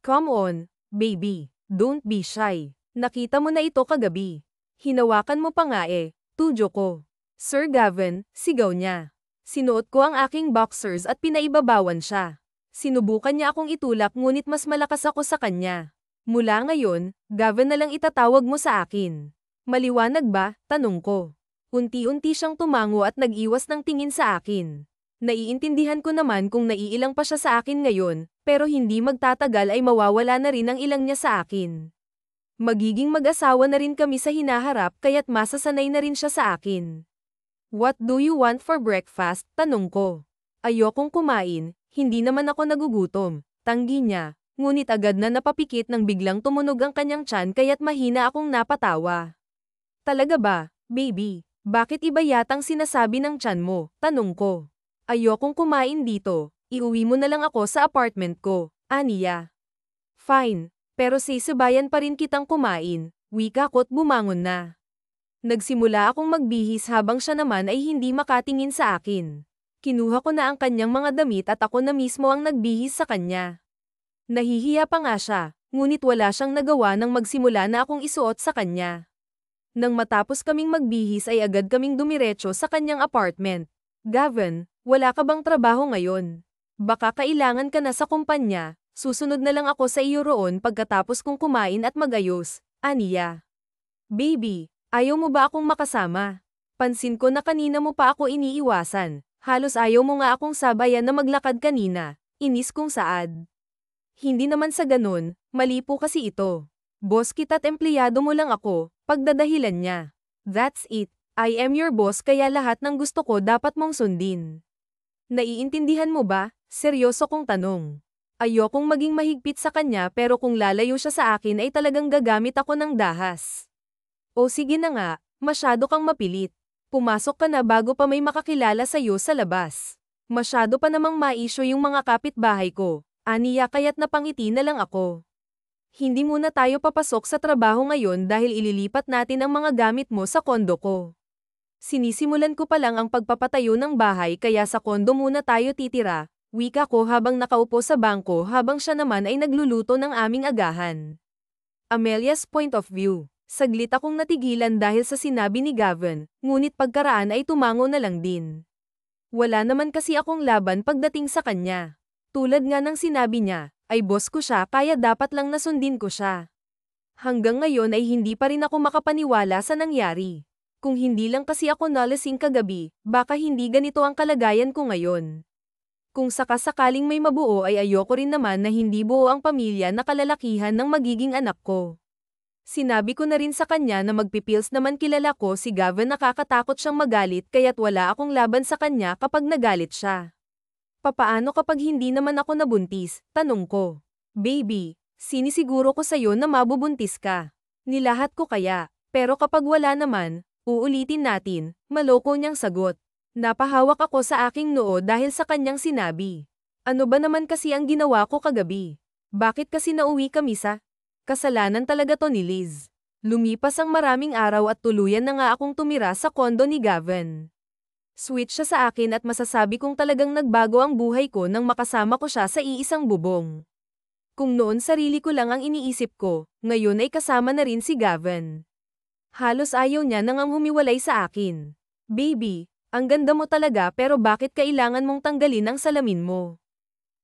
Come on, baby, don't be shy. Nakita mo na ito kagabi. Hinawakan mo pa nga tudyo ko. Sir Gavin, sigaw niya. Sinuot ko ang aking boxers at pinaibabawan siya. Sinubukan niya akong itulak ngunit mas malakas ako sa kanya. Mula ngayon, Gavin na lang itatawag mo sa akin. Maliwanag ba? Tanong ko. Unti-unti siyang tumango at nag-iwas ng tingin sa akin. Naiintindihan ko naman kung naiilang pa siya sa akin ngayon, pero hindi magtatagal ay mawawala na rin ang ilang niya sa akin. Magiging mag-asawa na rin kami sa hinaharap kaya't masasanay na rin siya sa akin. What do you want for breakfast? Tanong ko. Ayokong kumain, hindi naman ako nagugutom, tanggi niya, ngunit agad na napapikit nang biglang tumunog ang kanyang tiyan kaya't mahina akong napatawa. Talaga ba, baby? Bakit iba yatang sinasabi ng tiyan mo? Tanong ko. Ayokong kumain dito, iuwi mo na lang ako sa apartment ko, aniya. Fine. Pero sisibayan pa rin kitang kumain, wika ko't bumangon na. Nagsimula akong magbihis habang siya naman ay hindi makatingin sa akin. Kinuha ko na ang kanyang mga damit at ako na mismo ang nagbihis sa kanya. Nahihiya pa nga siya, ngunit wala siyang nagawa nang magsimula na akong isuot sa kanya. Nang matapos kaming magbihis ay agad kaming dumiretso sa kanyang apartment. Gavin, wala ka bang trabaho ngayon? Baka kailangan ka na sa kumpanya. Susunod na lang ako sa iyo roon pagkatapos kong kumain at magayos, aniya. Baby, ayaw mo ba akong makasama? Pansin ko na kanina mo pa ako iniiwasan. Halos ayaw mo nga akong sabayan na maglakad kanina. Inis kong saad. Hindi naman sa ganun, mali po kasi ito. Boss kita't empleyado mo lang ako, pagdadahilan niya. That's it. I am your boss kaya lahat ng gusto ko dapat mong sundin. Naiintindihan mo ba? Seryoso kong tanong. Ayokong maging mahigpit sa kanya pero kung lalayo siya sa akin ay talagang gagamit ako ng dahas. O sige na nga, masyado kang mapilit. Pumasok ka na bago pa may makakilala sa'yo sa labas. Masyado pa namang ma-issue yung mga kapitbahay ko, aniya kaya't napangiti na lang ako. Hindi muna tayo papasok sa trabaho ngayon dahil ililipat natin ang mga gamit mo sa kondo ko. Sinisimulan ko pa lang ang pagpapatayo ng bahay kaya sa kondo muna tayo titira. Wika ko habang nakaupo sa bangko habang siya naman ay nagluluto ng aming agahan. Amelia's point of view. Saglit akong natigilan dahil sa sinabi ni Gavin, ngunit pagkaraan ay tumango na lang din. Wala naman kasi akong laban pagdating sa kanya. Tulad nga ng sinabi niya, ay boss ko siya kaya dapat lang nasundin ko siya. Hanggang ngayon ay hindi pa rin ako makapaniwala sa nangyari. Kung hindi lang kasi ako nalasing kagabi, baka hindi ganito ang kalagayan ko ngayon. Kung sakasakaling may mabuo ay ayoko rin naman na hindi buo ang pamilya na kalalakihan ng magiging anak ko. Sinabi ko na rin sa kanya na magpipils naman kilala ko si Gavin nakakatakot siyang magalit kaya't wala akong laban sa kanya kapag nagalit siya. Papaano kapag hindi naman ako nabuntis? Tanong ko. Baby, sinisiguro ko sa'yo na mabubuntis ka. Nilahat ko kaya, pero kapag wala naman, uulitin natin, maloko niyang sagot. Napahawak ako sa aking noo dahil sa kanyang sinabi. Ano ba naman kasi ang ginawa ko kagabi? Bakit kasi nauwi kami sa? Kasalanan talaga to ni Liz. Lumipas ang maraming araw at tuluyan na nga akong tumira sa kondo ni Gavin. Sweet siya sa akin at masasabi kong talagang nagbago ang buhay ko nang makasama ko siya sa iisang bubong. Kung noon sarili ko lang ang iniisip ko, ngayon ay kasama na rin si Gavin. Halos ayaw niya nang humiwalay sa akin. Baby, ang ganda mo talaga pero bakit kailangan mong tanggalin ang salamin mo?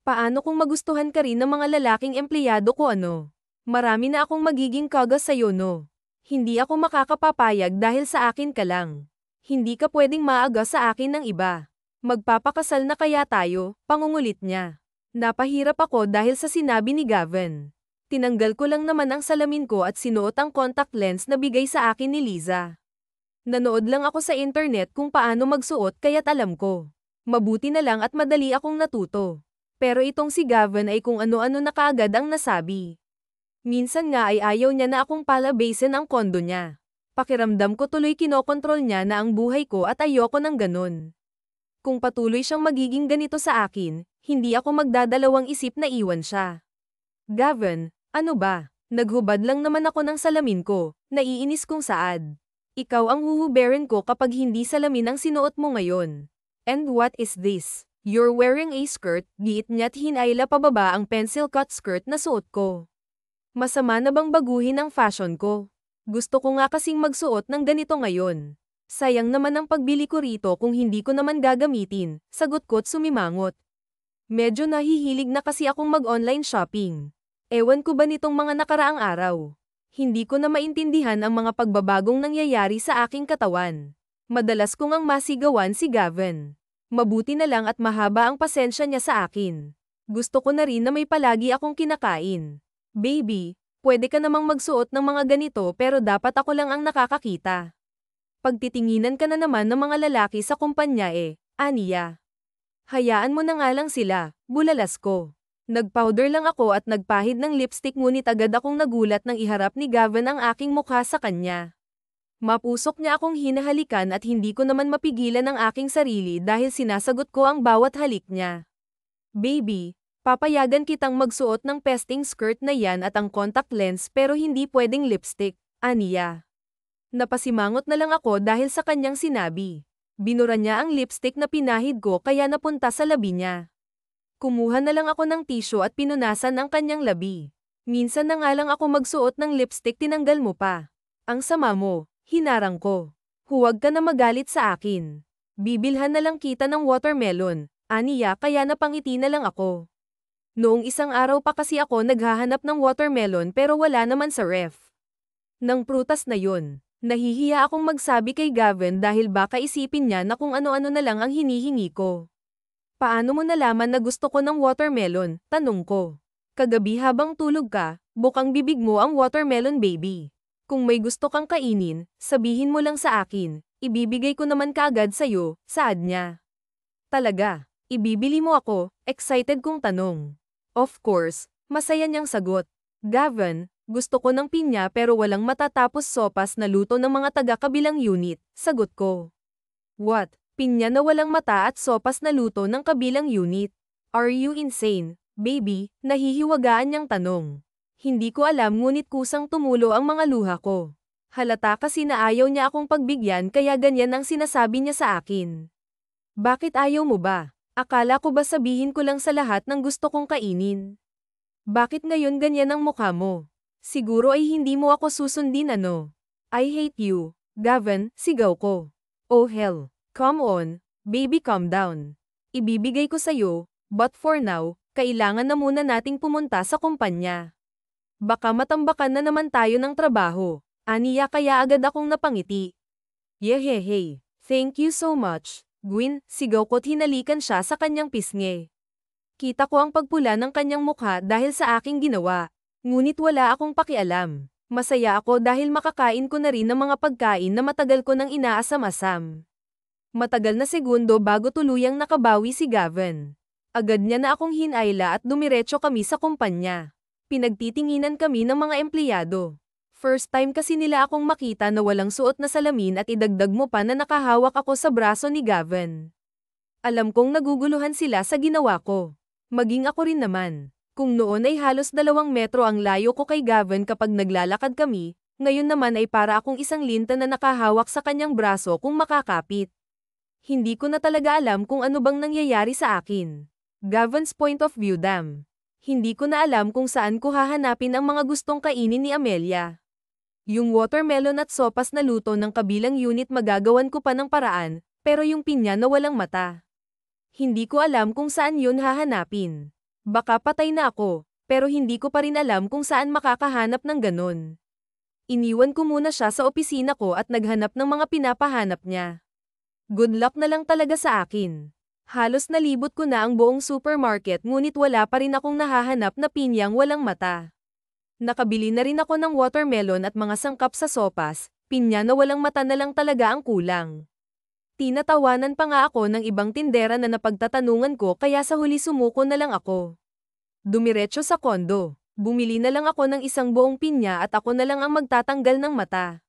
Paano kung magustuhan ka rin ng mga lalaking empleyado ko ano? Marami na akong magiging kagas sa'yo no? Hindi ako makakapapayag dahil sa akin ka lang. Hindi ka pwedeng maaga sa akin ng iba. Magpapakasal na kaya tayo, pangungulit niya. Napahirap ako dahil sa sinabi ni Gavin. Tinanggal ko lang naman ang salamin ko at sinuot ang contact lens na bigay sa akin ni Liza. Nanood lang ako sa internet kung paano magsuot kaya't alam ko. Mabuti na lang at madali akong natuto. Pero itong si Gavin ay kung ano-ano na kaagad ang nasabi. Minsan nga ay ayaw niya na akong palabasin ang kondo niya. Pakiramdam ko tuloy kinokontrol niya na ang buhay ko at ayoko ng ganun. Kung patuloy siyang magiging ganito sa akin, hindi ako magdadalawang isip na iwan siya. Gavin, ano ba? Naghubad lang naman ako ng salamin ko, naiinis kong saad. Ikaw ang huhuberin ko kapag hindi salamin ang sinuot mo ngayon. And what is this? You're wearing a skirt, giit niya't hinayla pababa ang pencil cut skirt na suot ko. Masama na bang baguhin ang fashion ko? Gusto ko nga kasing magsuot ng ganito ngayon. Sayang naman ang pagbili ko rito kung hindi ko naman gagamitin, sagot ko't sumimangot. Medyo nahihilig na kasi akong mag-online shopping. Ewan ko ba nitong mga nakaraang araw? Hindi ko na maintindihan ang mga pagbabagong nangyayari sa aking katawan. Madalas kong ang masigawan si Gavin. Mabuti na lang at mahaba ang pasensya niya sa akin. Gusto ko na rin na may palagi akong kinakain. Baby, pwede ka namang magsuot ng mga ganito pero dapat ako lang ang nakakakita. Pagtitinginan ka na naman ng mga lalaki sa kumpanya aniya. Hayaan mo na nga lang sila, bulalas ko. Nagpowder lang ako at nagpahid ng lipstick ngunit agad akong nagulat nang iharap ni Gavin ang aking mukha sa kanya. Mapusok niya akong hinahalikan at hindi ko naman mapigilan ang aking sarili dahil sinasagot ko ang bawat halik niya. Baby, papayagan kitang magsuot ng pesting skirt na yan at ang contact lens pero hindi pwedeng lipstick, aniya. Napasimangot na lang ako dahil sa kanyang sinabi. Binura niya ang lipstick na pinahid ko kaya napunta sa labi niya. Kumuha na lang ako ng tissue at pinunasan ang kanyang labi. Minsan na nga lang ako magsuot ng lipstick tinanggal mo pa. Ang sama mo, hinarang ko. Huwag ka na magalit sa akin. Bibilhan na lang kita ng watermelon, aniya kaya napangiti na lang ako. Noong isang araw pa kasi ako naghahanap ng watermelon pero wala naman sa ref. Nang prutas na yun, nahihiya akong magsabi kay Gavin dahil baka isipin niya na kung ano-ano na lang ang hinihingi ko. Paano mo nalaman na gusto ko ng watermelon? Tanong ko. Kagabi habang tulog ka, bukang bibig mo ang watermelon baby. Kung may gusto kang kainin, sabihin mo lang sa akin, ibibigay ko naman kaagad sa'yo, saad niya. Talaga, ibibili mo ako, excited kong tanong. Of course, masaya niyang sagot. Gavin, gusto ko ng pinya pero walang matatapos sopas na luto ng mga taga-kabilang unit, sagot ko. What? Pinya na walang mata at sopas na luto ng kabilang unit. Are you insane, baby? Nahihiwagaan niyang tanong. Hindi ko alam ngunit kusang tumulo ang mga luha ko. Halata kasi na ayaw niya akong pagbigyan kaya ganyan ang sinasabi niya sa akin. Bakit ayaw mo ba? Akala ko ba sabihin ko lang sa lahat ng gusto kong kainin? Bakit ngayon ganyan ang mukha mo? Siguro ay hindi mo ako susundin ano? I hate you, Gavin, sigaw ko. Oh hell. Come on, baby calm down. Ibibigay ko sa'yo, but for now, kailangan na muna nating pumunta sa kumpanya. Baka matambakan na naman tayo ng trabaho, aniya kaya agad akong napangiti. Yehehey, thank you so much, Gwyn, sigaw ko't hinalikan siya sa kanyang pisngi. Kita ko ang pagpula ng kanyang mukha dahil sa aking ginawa, ngunit wala akong pakialam. Masaya ako dahil makakain ko na rin ng mga pagkain na matagal ko nang inaasam-asam. Matagal na segundo bago tuluyang nakabawi si Gavin. Agad niya na akong hinayla at dumiretso kami sa kumpanya. Pinagtitinginan kami ng mga empleyado. First time kasi nila akong makita na walang suot na salamin at idagdag mo pa na nakahawak ako sa braso ni Gavin. Alam kong naguguluhan sila sa ginawa ko. Maging ako rin naman. Kung noon ay halos 2 metro ang layo ko kay Gavin kapag naglalakad kami, ngayon naman ay para akong isang linta na nakahawak sa kanyang braso kung makakapit. Hindi ko na talaga alam kung ano bang nangyayari sa akin. Gavin's point of view damn. Hindi ko na alam kung saan ko hahanapin ang mga gustong kainin ni Amelia. Yung watermelon at sopas na luto ng kabilang unit magagawan ko pa ng paraan, pero yung pinya na walang mata. Hindi ko alam kung saan yun hahanapin. Baka patay na ako, pero hindi ko pa rin alam kung saan makakahanap ng ganon. Iniwan ko muna siya sa opisina ko at naghanap ng mga pinapahanap niya. Good luck na lang talaga sa akin. Halos nalibot ko na ang buong supermarket ngunit wala pa rin akong nahahanap na pinyang walang mata. Nakabili na rin ako ng watermelon at mga sangkap sa sopas, pinya na walang mata na lang talaga ang kulang. Tinatawanan pa nga ako ng ibang tindera na napagtatanungan ko kaya sa huli sumuko na lang ako. Dumiretso sa kondo, bumili na lang ako ng isang buong pinya at ako na lang ang magtatanggal ng mata.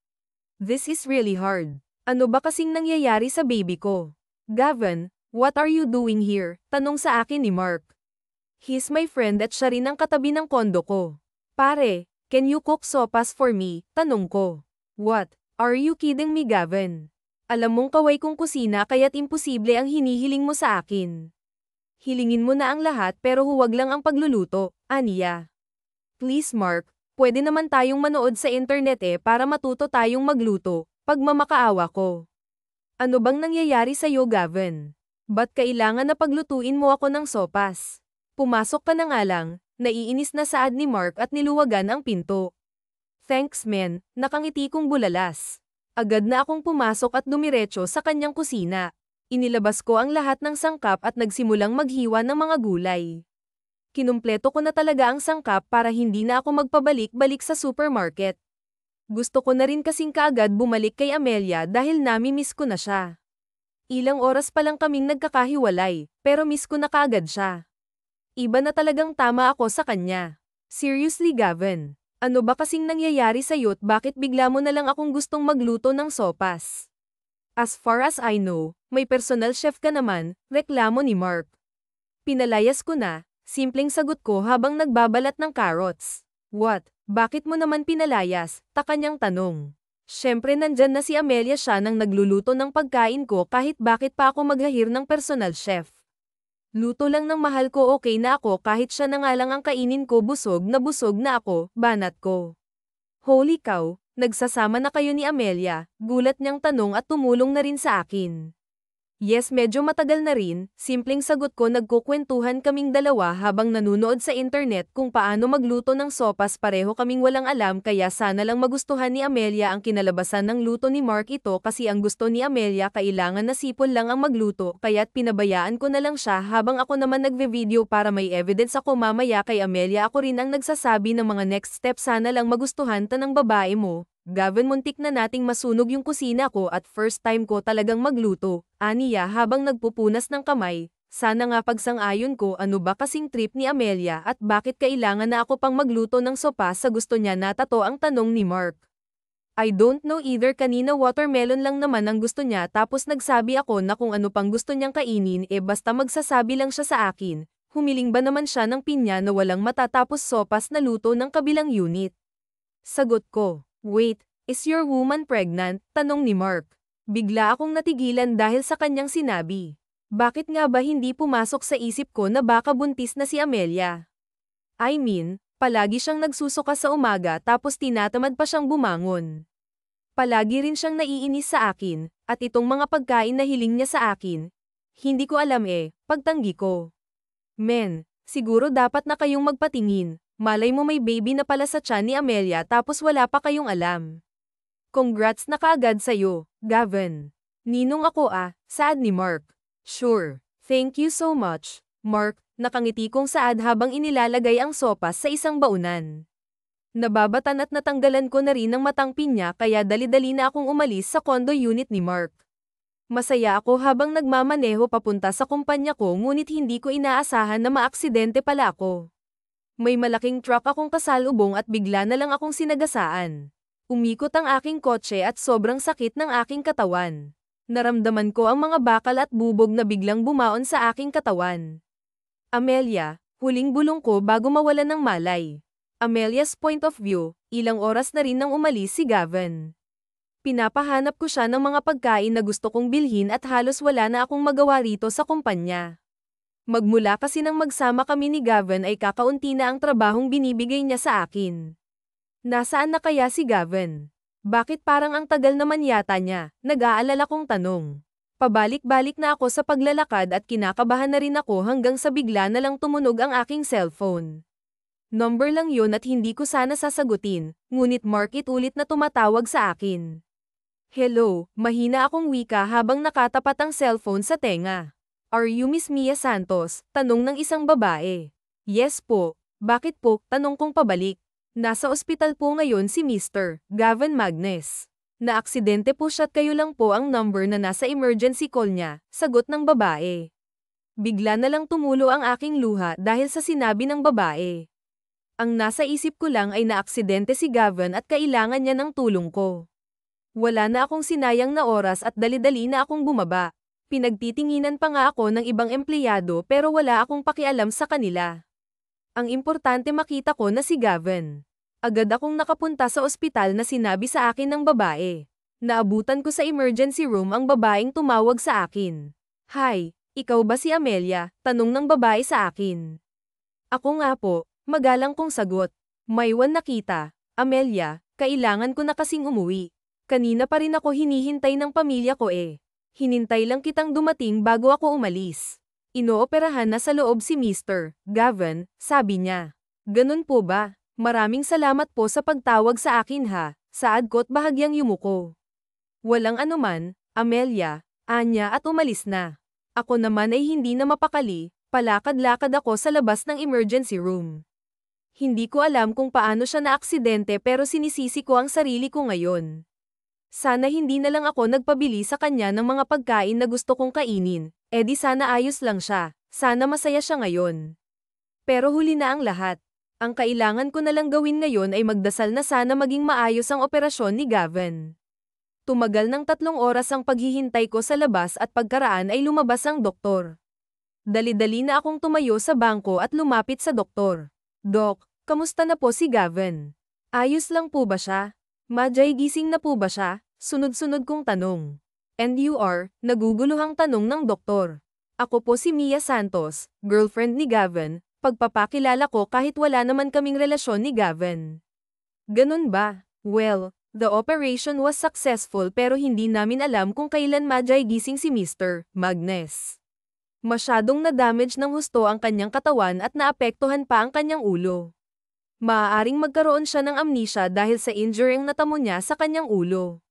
This is really hard. Ano ba kasing nangyayari sa baby ko? Gavin, what are you doing here? Tanong sa akin ni Mark. He's my friend at siya rin ang katabi ng kondo ko. Pare, can you cook sopas for me? Tanong ko. What? Are you kidding me, Gavin? Alam mong kaway kong kusina kaya't imposible ang hinihiling mo sa akin. Hilingin mo na ang lahat pero huwag lang ang pagluluto, aniya. Please Mark, pwede naman tayong manood sa internet para matuto tayong magluto. Pagmamakaawa ko. Ano bang nangyayari sa'yo, Gavin? Ba't kailangan na paglutuin mo ako ng sopas? Pumasok ka na nga lang, naiinis na saad ni Mark at niluwagan ang pinto. Thanks men, nakangiti kong bulalas. Agad na akong pumasok at dumiretso sa kanyang kusina. Inilabas ko ang lahat ng sangkap at nagsimulang maghiwa ng mga gulay. Kinumpleto ko na talaga ang sangkap para hindi na ako magpabalik-balik sa supermarket. Gusto ko na rin kasing kaagad bumalik kay Amelia dahil nami-miss ko na siya. Ilang oras pa lang kaming nagkakahiwalay, pero miss ko na kaagad siya. Iba na talagang tama ako sa kanya. Seriously Gavin, ano ba kasing nangyayari sa'yo't bakit bigla mo na lang akong gustong magluto ng sopas? As far as I know, may personal chef ka naman, reklamo ni Mark. Pinalayas ko na, simpleng sagot ko habang nagbabalat ng carrots. What? Bakit mo naman pinalayas? Taka niyang tanong. Siyempre nandyan na si Amelia siya nang nagluluto ng pagkain ko kahit bakit pa ako maghahir ng personal chef. Luto lang ng mahal ko okay na ako kahit siya na nga lang ang kainin ko busog na ako, banat ko. Holy cow, nagsasama na kayo ni Amelia, gulat niyang tanong at tumulong na rin sa akin. Yes medyo matagal na rin, simpleng sagot ko nagkukwentuhan kaming dalawa habang nanunood sa internet kung paano magluto ng sopas pareho kaming walang alam kaya sana lang magustuhan ni Amelia ang kinalabasan ng luto ni Mark ito kasi ang gusto ni Amelia kailangan na sipol lang ang magluto kaya't pinabayaan ko na lang siya habang ako naman nagve-video para may evidence ako mamaya kay Amelia ako rin ang nagsasabi ng mga next step sana lang magustuhan ta ng babae mo. Gavin muntik na nating masunog yung kusina ko at first time ko talagang magluto, aniya habang nagpupunas ng kamay, sana nga pagsang-ayon ko ano ba kasing trip ni Amelia at bakit kailangan na ako pang magluto ng sopa sa gusto niya natato ang tanong ni Mark. I don't know either kanina watermelon lang naman ang gusto niya tapos nagsabi ako na kung ano pang gusto niyang kainin basta magsasabi lang siya sa akin, humiling ba naman siya ng pinya na walang matatapos sopas na luto ng kabilang unit. Sagot ko. Wait, is your woman pregnant? Tanong ni Mark. Bigla akong natigilan dahil sa kanyang sinabi. Bakit nga ba hindi pumasok sa isip ko na baka buntis na si Amelia? I mean, palagi siyang nagsusuka sa umaga tapos tinatamad pa siyang bumangon. Palagi rin siyang naiinis sa akin, at itong mga pagkain na hiling niya sa akin. Hindi ko alam pagtanggi ko. Men, siguro dapat na kayong magpatingin. Malay mo may baby na pala sa tiyan ni Amelia tapos wala pa kayong alam. Congrats na kaagad sa'yo, Gavin. Ninong ako saad ni Mark. Sure, thank you so much, Mark, nakangiti kong saad habang inilalagay ang sopas sa isang baunan. Nababatan at natanggalan ko na rin ng matang pinya kaya dali-dali na akong umalis sa condo unit ni Mark. Masaya ako habang nagmamaneho papunta sa kumpanya ko ngunit hindi ko inaasahan na maaksidente pala ako. May malaking truck akong kasalubong at bigla na lang akong sinagasaan. Umikot ang aking kotse at sobrang sakit ng aking katawan. Naramdaman ko ang mga bakal at bubog na biglang bumaon sa aking katawan. Amelia, huling bulong ko bago mawalan ng malay. Amelia's point of view, ilang oras na rin nang umalis si Gavin. Pinapahanap ko siya ng mga pagkain na gusto kong bilhin at halos wala na akong magawa rito sa kumpanya. Magmula kasi nang magsama kami ni Gavin ay kakaunti na ang trabahong binibigay niya sa akin. Nasaan na kaya si Gavin? Bakit parang ang tagal naman yata niya? Nag-aalala kong tanong. Pabalik-balik na ako sa paglalakad at kinakabahan na rin ako hanggang sa bigla na lang tumunog ang aking cellphone. Number lang yun at hindi ko sana sasagutin, ngunit Mark ulit na tumatawag sa akin. Hello, mahina akong wika habang nakatapat ang cellphone sa tenga. Are you Miss Mia Santos? Tanong ng isang babae. Yes po. Bakit po? Tanong kong pabalik. Nasa ospital po ngayon si Mr. Gavin Magnes. Naaksidente po siya at kayo lang po ang number na nasa emergency call niya, sagot ng babae. Bigla na lang tumulo ang aking luha dahil sa sinabi ng babae. Ang nasa isip ko lang ay naaksidente si Gavin at kailangan niya ng tulong ko. Wala na akong sinayang na oras at dali-dali na akong bumaba. Pinagtitinginan pa nga ako ng ibang empleyado pero wala akong pakialam sa kanila. Ang importante makita ko na si Gavin. Agad akong nakapunta sa ospital na sinabi sa akin ng babae. Naabutan ko sa emergency room ang babaeng tumawag sa akin. Hi, ikaw ba si Amelia? Tanong ng babae sa akin. Ako nga po, magalang kong sagot. Maywan nakita. Amelia, kailangan ko na kasing umuwi. Kanina pa rin ako hinihintay ng pamilya ko Hinintay lang kitang dumating bago ako umalis. Inooperahan na sa loob si Mr. Gavin, sabi niya. Ganun po ba? Maraming salamat po sa pagtawag sa akin saad ko't bahagyang yumuko. Walang anuman, Amelia, anya at umalis na. Ako naman ay hindi na mapakali, palakad-lakad ako sa labas ng emergency room. Hindi ko alam kung paano siya naaksidente pero sinisisi ko ang sarili ko ngayon. Sana hindi na lang ako nagpabili sa kanya ng mga pagkain na gusto kong kainin, di sana ayos lang siya, sana masaya siya ngayon. Pero huli na ang lahat. Ang kailangan ko na lang gawin ngayon ay magdasal na sana maging maayos ang operasyon ni Gavin. Tumagal ng 3 oras ang paghihintay ko sa labas at pagkaraan ay lumabas ang doktor. Dali-dali na akong tumayo sa bangko at lumapit sa doktor. Dok, kamusta na po si Gavin? Ayos lang po ba siya? Majay, gising na po ba siya? Sunod-sunod kong tanong. And you are, naguguluhang tanong ng doktor. Ako po si Mia Santos, girlfriend ni Gavin, pagpapakilala ko kahit wala naman kaming relasyon ni Gavin. Ganun ba? Well, the operation was successful pero hindi namin alam kung kailan majay gising si Mr. Magnus. Masyadong na-damage ng husto ang kanyang katawan at naapektuhan pa ang kanyang ulo. Maaaring magkaroon siya ng amnesia dahil sa injury ang natamo niya sa kanyang ulo.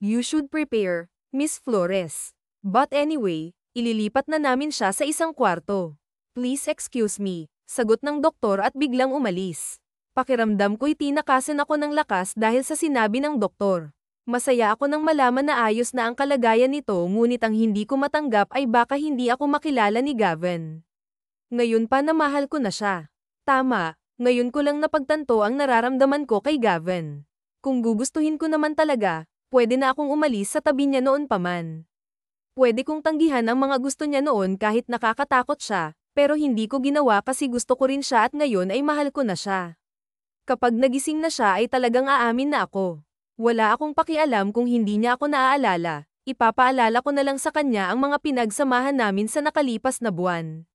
You should prepare, Miss Flores. But anyway, ililipat na namin siya sa isang kwarto. Please excuse me, sagot ng doktor at biglang umalis. Pakiramdam ko'y tinakasin ako ng lakas dahil sa sinabi ng doktor. Masaya ako nang malaman na ayos na ang kalagayan nito ngunit ang hindi ko matanggap ay baka hindi ako makilala ni Gavin. Ngayon pa na mahal ko na siya. Tama, ngayon ko lang napagtanto ang nararamdaman ko kay Gavin. Kung gugustuhin ko naman talaga, pwede na akong umalis sa tabi niya noon pa man. Pwede kong tanggihan ang mga gusto niya noon kahit nakakatakot siya, pero hindi ko ginawa kasi gusto ko rin siya at ngayon ay mahal ko na siya. Kapag nagising na siya ay talagang aamin na ako. Wala akong pakialam kung hindi niya ako naaalala, ipapaalala ko na lang sa kanya ang mga pinagsamahan namin sa nakalipas na buwan.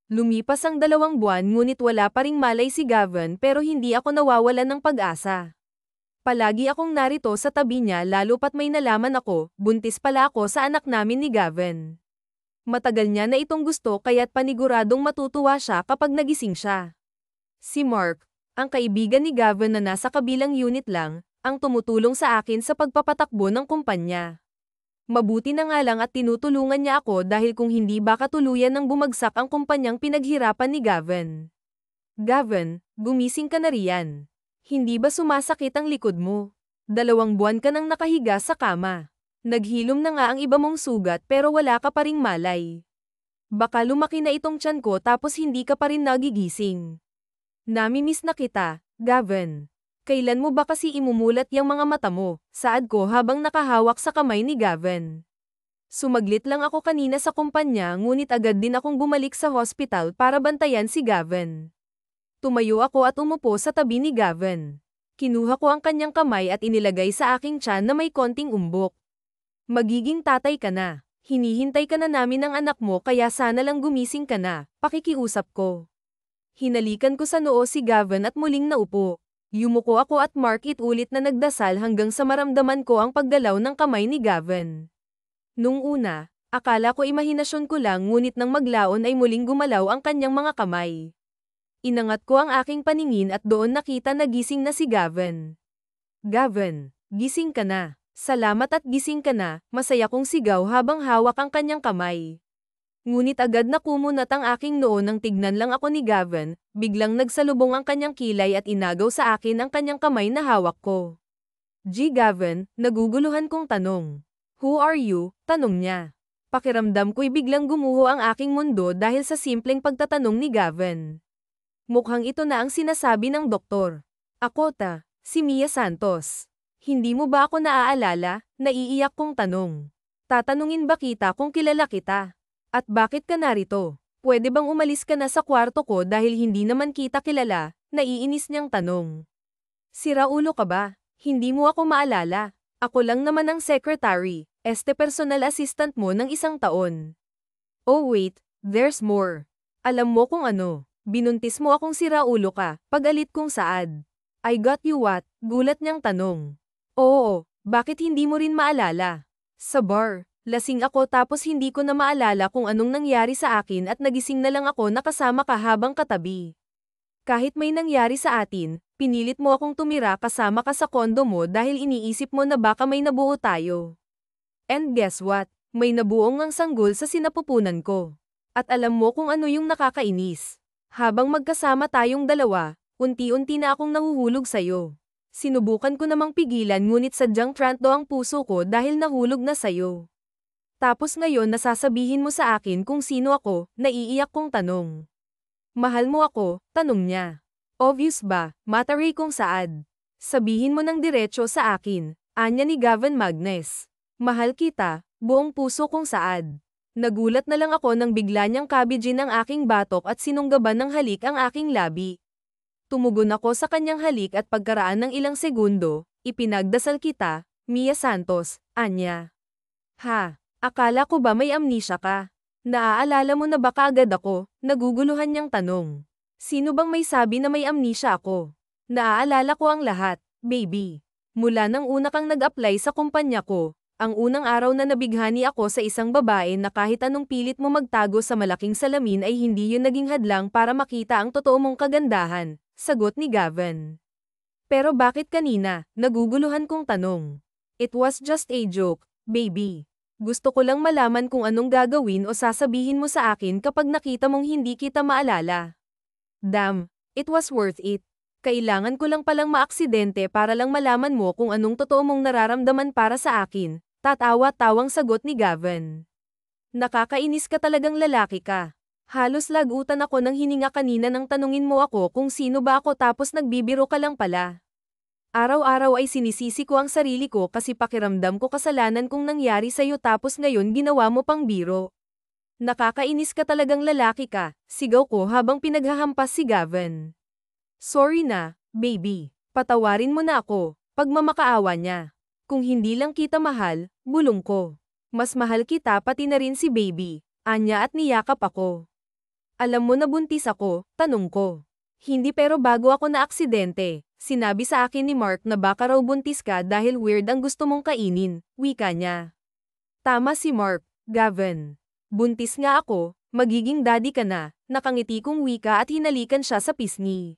Lumipas ang 2 buwan ngunit wala pa ring malay si Gavin pero hindi ako nawawalan ng pag-asa. Palagi akong narito sa tabi niya lalo pat may nalaman ako, buntis pala ako sa anak namin ni Gavin. Matagal niya na itong gusto kaya't paniguradong matutuwa siya kapag nagising siya. Si Mark, ang kaibigan ni Gavin na nasa kabilang unit lang, ang tumutulong sa akin sa pagpapatakbo ng kumpanya. Mabuti na nga lang at tinutulungan niya ako dahil kung hindi baka tuluyan ng bumagsak ang kumpanyang pinaghirapan ni Gavin. Gavin, gumising ka na riyan. Hindi ba sumasakit ang likod mo? 2 buwan ka nang nakahiga sa kama. Naghilom na nga ang iba mong sugat pero wala ka pa ring malay. Baka lumaki na itong tiyan ko tapos hindi ka pa rin nagigising. Namimiss na kita, Gavin. Kailan mo ba kasi imumulat yung mga mata mo? Saad ko habang nakahawak sa kamay ni Gavin. Sumaglit lang ako kanina sa kumpanya ngunit agad din akong bumalik sa hospital para bantayan si Gavin. Tumayo ako at umupo sa tabi ni Gavin. Kinuha ko ang kanyang kamay at inilagay sa aking tiyan na may konting umbok. Magiging tatay ka na. Hinihintay ka na namin ng anak mo kaya sana lang gumising ka na, pakikiusap ko. Hinalikan ko sa noo si Gavin at muling naupo. Yumuko ako at Mark ulit na nagdasal hanggang sa maramdaman ko ang paggalaw ng kamay ni Gavin. Nung una, akala ko imahinasyon ko lang ngunit nang maglaon ay muling gumalaw ang kanyang mga kamay. Inangat ko ang aking paningin at doon nakita na gising na si Gavin. Gavin, gising ka na. Salamat at gising ka na, masaya kong sigaw habang hawak ang kanyang kamay. Ngunit agad na kumunat ang aking noo nang tignan lang ako ni Gavin, biglang nagsalubong ang kanyang kilay at inagaw sa akin ang kanyang kamay na hawak ko. Gavin, naguguluhan kong tanong. Who are you? Tanong niya. Pakiramdam ko'y biglang gumuho ang aking mundo dahil sa simpleng pagtatanong ni Gavin. Mukhang ito na ang sinasabi ng doktor. Ako si Mia Santos. Hindi mo ba ako naaalala? Naiiyak kong tanong. Tatanungin ba kita kung kilala kita? At bakit ka narito? Pwede bang umalis ka na sa kwarto ko dahil hindi naman kita kilala? Naiinis niyang tanong. Sira ulo ka ba? Hindi mo ako maalala. Ako lang naman ang secretary, personal assistant mo ng 1 taon. Oh wait, there's more. Alam mo kung ano. Binuntis mo akong sira ulo ka, pag-alit kong saad. I got you what? Gulat niyang tanong. Oo, bakit hindi mo rin maalala? Sa bar. Lasing ako tapos hindi ko na maalala kung anong nangyari sa akin at nagising na lang ako nakasama ka habang katabi. Kahit may nangyari sa atin, pinilit mo akong tumira kasama ka sa kondo mo dahil iniisip mo na baka may nabuo tayo. And guess what? May nabuong ngang sanggol sa sinapupunan ko. At alam mo kung ano yung nakakainis. Habang magkasama tayong dalawa, unti-unti na akong nahuhulog sa'yo. Sinubukan ko namang pigilan ngunit sadyang tranto ang puso ko dahil nahulog na sa'yo. Tapos ngayon nasasabihin mo sa akin kung sino ako, naiiyak kong tanong. Mahal mo ako, tanong niya. Obvious ba, mataray kong saad. Sabihin mo ng diretso sa akin, anya ni Gavin Magnus. Mahal kita, buong puso kong saad. Nagulat na lang ako nang bigla niyang kabijin ang aking batok at sinunggaban ng halik ang aking labi. Tumugon ako sa kanyang halik at pagkaraan ng ilang segundo, ipinagdasal kita, Mia Santos, anya. Ha, akala ko ba may amnesia ka? Naaalala mo na ba kaagad ako? Naguguluhan niyang tanong. Sino bang may sabi na may amnesia ako? Naaalala ko ang lahat, baby. Mula nang una kang nag-apply sa kumpanya ko, ang unang araw na nabighani ako sa isang babae na kahit anong pilit mo magtago sa malaking salamin ay hindi yun naging hadlang para makita ang totoo mong kagandahan, sagot ni Gavin. Pero bakit kanina? Naguguluhan kong tanong. It was just a joke, baby. Gusto ko lang malaman kung anong gagawin o sasabihin mo sa akin kapag nakita mong hindi kita maalala. Damn, it was worth it. Kailangan ko lang palang maaksidente para lang malaman mo kung anong totoo mong nararamdaman para sa akin, tatawa-tawang sagot ni Gavin. Nakakainis ka talagang lalaki ka. Halos lagutan ako ng hininga kanina nang tanungin mo ako kung sino ba ako tapos nagbibiro ka lang pala. Araw-araw ay sinisisi ko ang sarili ko kasi pakiramdam ko kasalanan kung nangyari sa'yo tapos ngayon ginawa mo pang biro. Nakakainis ka talagang lalaki ka, sigaw ko habang pinaghahampas si Gavin. Sorry na, baby. Patawarin mo na ako, pagmamakaawa niya. Kung hindi lang kita mahal, bulong ko. Mas mahal kita pati na rin si baby, anya at niyakap ako. Alam mo na buntis ako, tanong ko. Hindi pero bago ako na aksidente, sinabi sa akin ni Mark na baka raw buntis ka dahil weird ang gusto mong kainin, wika niya. Tama si Mark, Gavin. Buntis nga ako, magiging daddy ka na, nakangiti kong wika at hinalikan siya sa pisngi.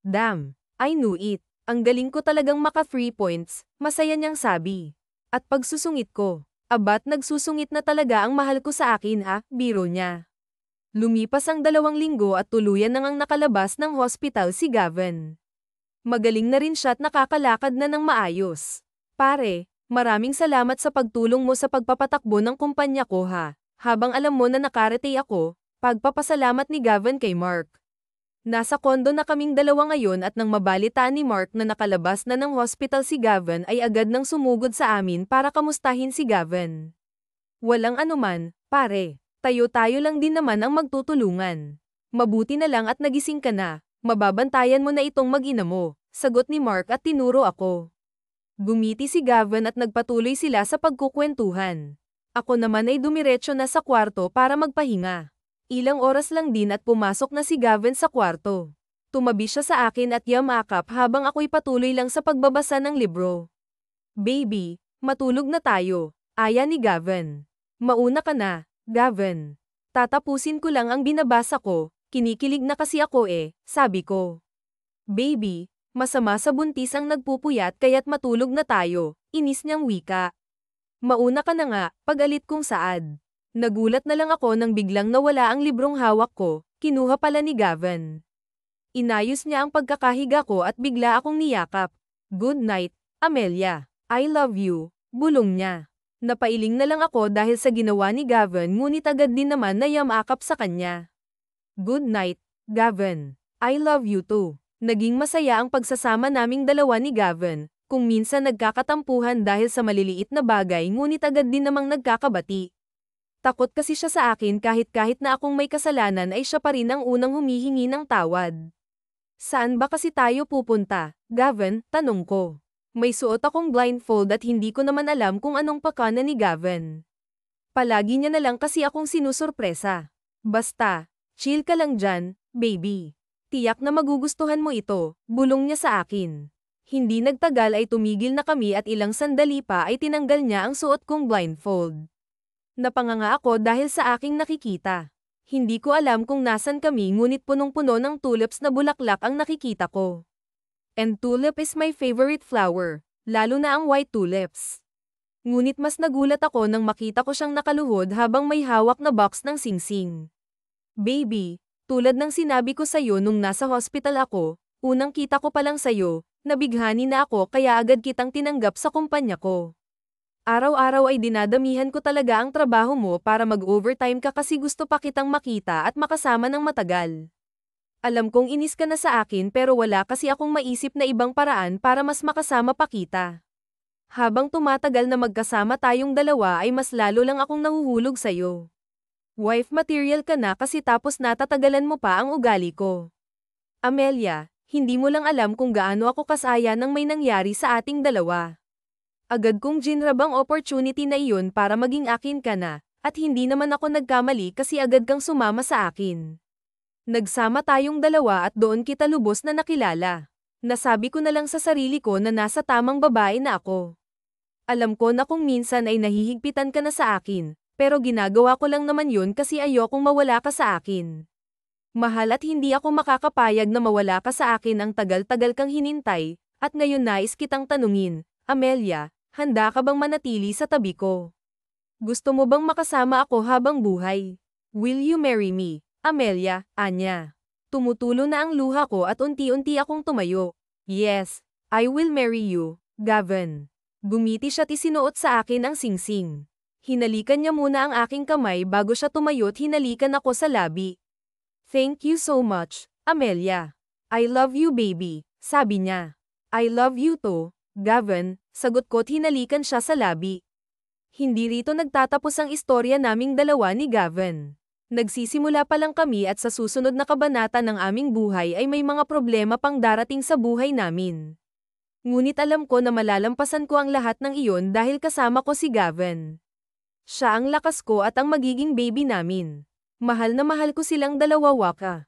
Damn, I knew it. Ang galing ko talagang maka 3 points, masaya niyang sabi. At pagsusungit ko, abat nagsusungit na talaga ang mahal ko sa akin ha, biro niya. Lumipas ang 2 linggo at tuluyan na ngang nakalabas ng hospital si Gavin. Magaling na rin siya at nakakalakad na ng maayos. Pare, maraming salamat sa pagtulong mo sa pagpapatakbo ng kumpanya ko ha. Habang alam mo na nakarete ako, pagpapasalamat ni Gavin kay Mark. Nasa kondo na kaming dalawa ngayon at nang mabalitaan ni Mark na nakalabas na ng hospital si Gavin ay agad nang sumugod sa amin para kamustahin si Gavin. Walang anuman, pare, tayo-tayo lang din naman ang magtutulungan. Mabuti na lang at nagising ka na, mababantayan mo na itong mag-ina mo, sagot ni Mark at tinuro ako. Gumiti si Gavin at nagpatuloy sila sa pagkukwentuhan. Ako naman ay dumiretso na sa kwarto para magpahinga. Ilang oras lang din at pumasok na si Gavin sa kwarto. Tumabi siya sa akin at yamakap habang ako'y patuloy lang sa pagbabasa ng libro. Baby, matulog na tayo, aya ni Gavin. Mauna ka na, Gavin. Tatapusin ko lang ang binabasa ko, kinikilig na kasi ako sabi ko. Baby, masama sa buntis ang nagpupuyat kaya't matulog na tayo, inis niyang wika. Mauna ka na nga, pag-alit kong saad. Nagulat na lang ako nang biglang nawala ang librong hawak ko, kinuha pala ni Gavin. Inayos niya ang pagkakahiga ko at bigla akong niyakap. Good night, Amelia. I love you, bulong niya. Napailing na lang ako dahil sa ginawa ni Gavin ngunit agad din naman na yamakap sa kanya. Good night, Gavin. I love you too. Naging masaya ang pagsasama naming dalawa ni Gavin, kung minsan nagkakatampuhan dahil sa maliliit na bagay ngunit agad din namang nagkakabati. Takot kasi siya sa akin kahit na akong may kasalanan ay siya pa rin ang unang humihingi ng tawad. Saan ba kasi tayo pupunta, Gavin? Tanong ko. May suot akong blindfold at hindi ko naman alam kung anong pakana ni Gavin. Palagi niya na lang kasi akong sinusurpresa. Basta, chill ka lang dyan, baby. Tiyak na magugustuhan mo ito, bulong niya sa akin. Hindi nagtagal ay tumigil na kami at ilang sandali pa ay tinanggal niya ang suot kong blindfold. Napanganga ako dahil sa aking nakikita. Hindi ko alam kung nasan kami ngunit punong-puno ng tulips na bulaklak ang nakikita ko. And tulip is my favorite flower, lalo na ang white tulips. Ngunit mas nagulat ako nang makita ko siyang nakaluhod habang may hawak na box ng singsing. Baby, tulad ng sinabi ko sa'yo nung nasa hospital ako, unang kita ko pa lang sa'yo, nabighani na ako kaya agad kitang tinanggap sa kumpanya ko. Araw-araw ay dinadamihan ko talaga ang trabaho mo para mag-overtime ka kasi gusto pa kitang makita at makasama ng matagal. Alam kong inis ka na sa akin pero wala kasi akong maisip na ibang paraan para mas makasama pa kita. Habang tumatagal na magkasama tayong dalawa ay mas lalo lang akong nahuhulog sa'yo. Wife material ka na kasi tapos natatagalan mo pa ang ugali ko. Amelia, hindi mo lang alam kung gaano ako kasaya nang may nangyari sa ating dalawa. Agad kong ginrab ang opportunity na iyon para maging akin ka na, at hindi naman ako nagkamali kasi agad kang sumama sa akin. Nagsama tayong dalawa at doon kita lubos na nakilala. Nasabi ko na lang sa sarili ko na nasa tamang babae na ako. Alam ko na kung minsan ay nahihigpitan ka na sa akin, pero ginagawa ko lang naman yun kasi ayokong mawala ka sa akin. Mahal at hindi ako makakapayag na mawala ka sa akin ang tagal-tagal kang hinintay, at ngayon nais kitang tanungin, Amelia, handa ka bang manatili sa tabi ko? Gusto mo bang makasama ako habang buhay? Will you marry me, Amelia, Anya? Tumutulo na ang luha ko at unti-unti akong tumayo. Yes, I will marry you, Gavin. Gumiti siya't isinuot sa akin ang singsing. Hinalikan niya muna ang aking kamay bago siya tumayo't hinalikan ako sa labi. Thank you so much, Amelia. I love you baby, sabi niya. I love you too, Gavin, sagot ko't hinalikan siya sa labi. Hindi rito nagtatapos ang istorya naming dalawa ni Gavin. Nagsisimula pa lang kami at sa susunod na kabanata ng aming buhay ay may mga problema pang darating sa buhay namin. Ngunit alam ko na malalampasan ko ang lahat ng iyon dahil kasama ko si Gavin. Siya ang lakas ko at ang magiging baby namin. Mahal na mahal ko silang dalawa, Waka.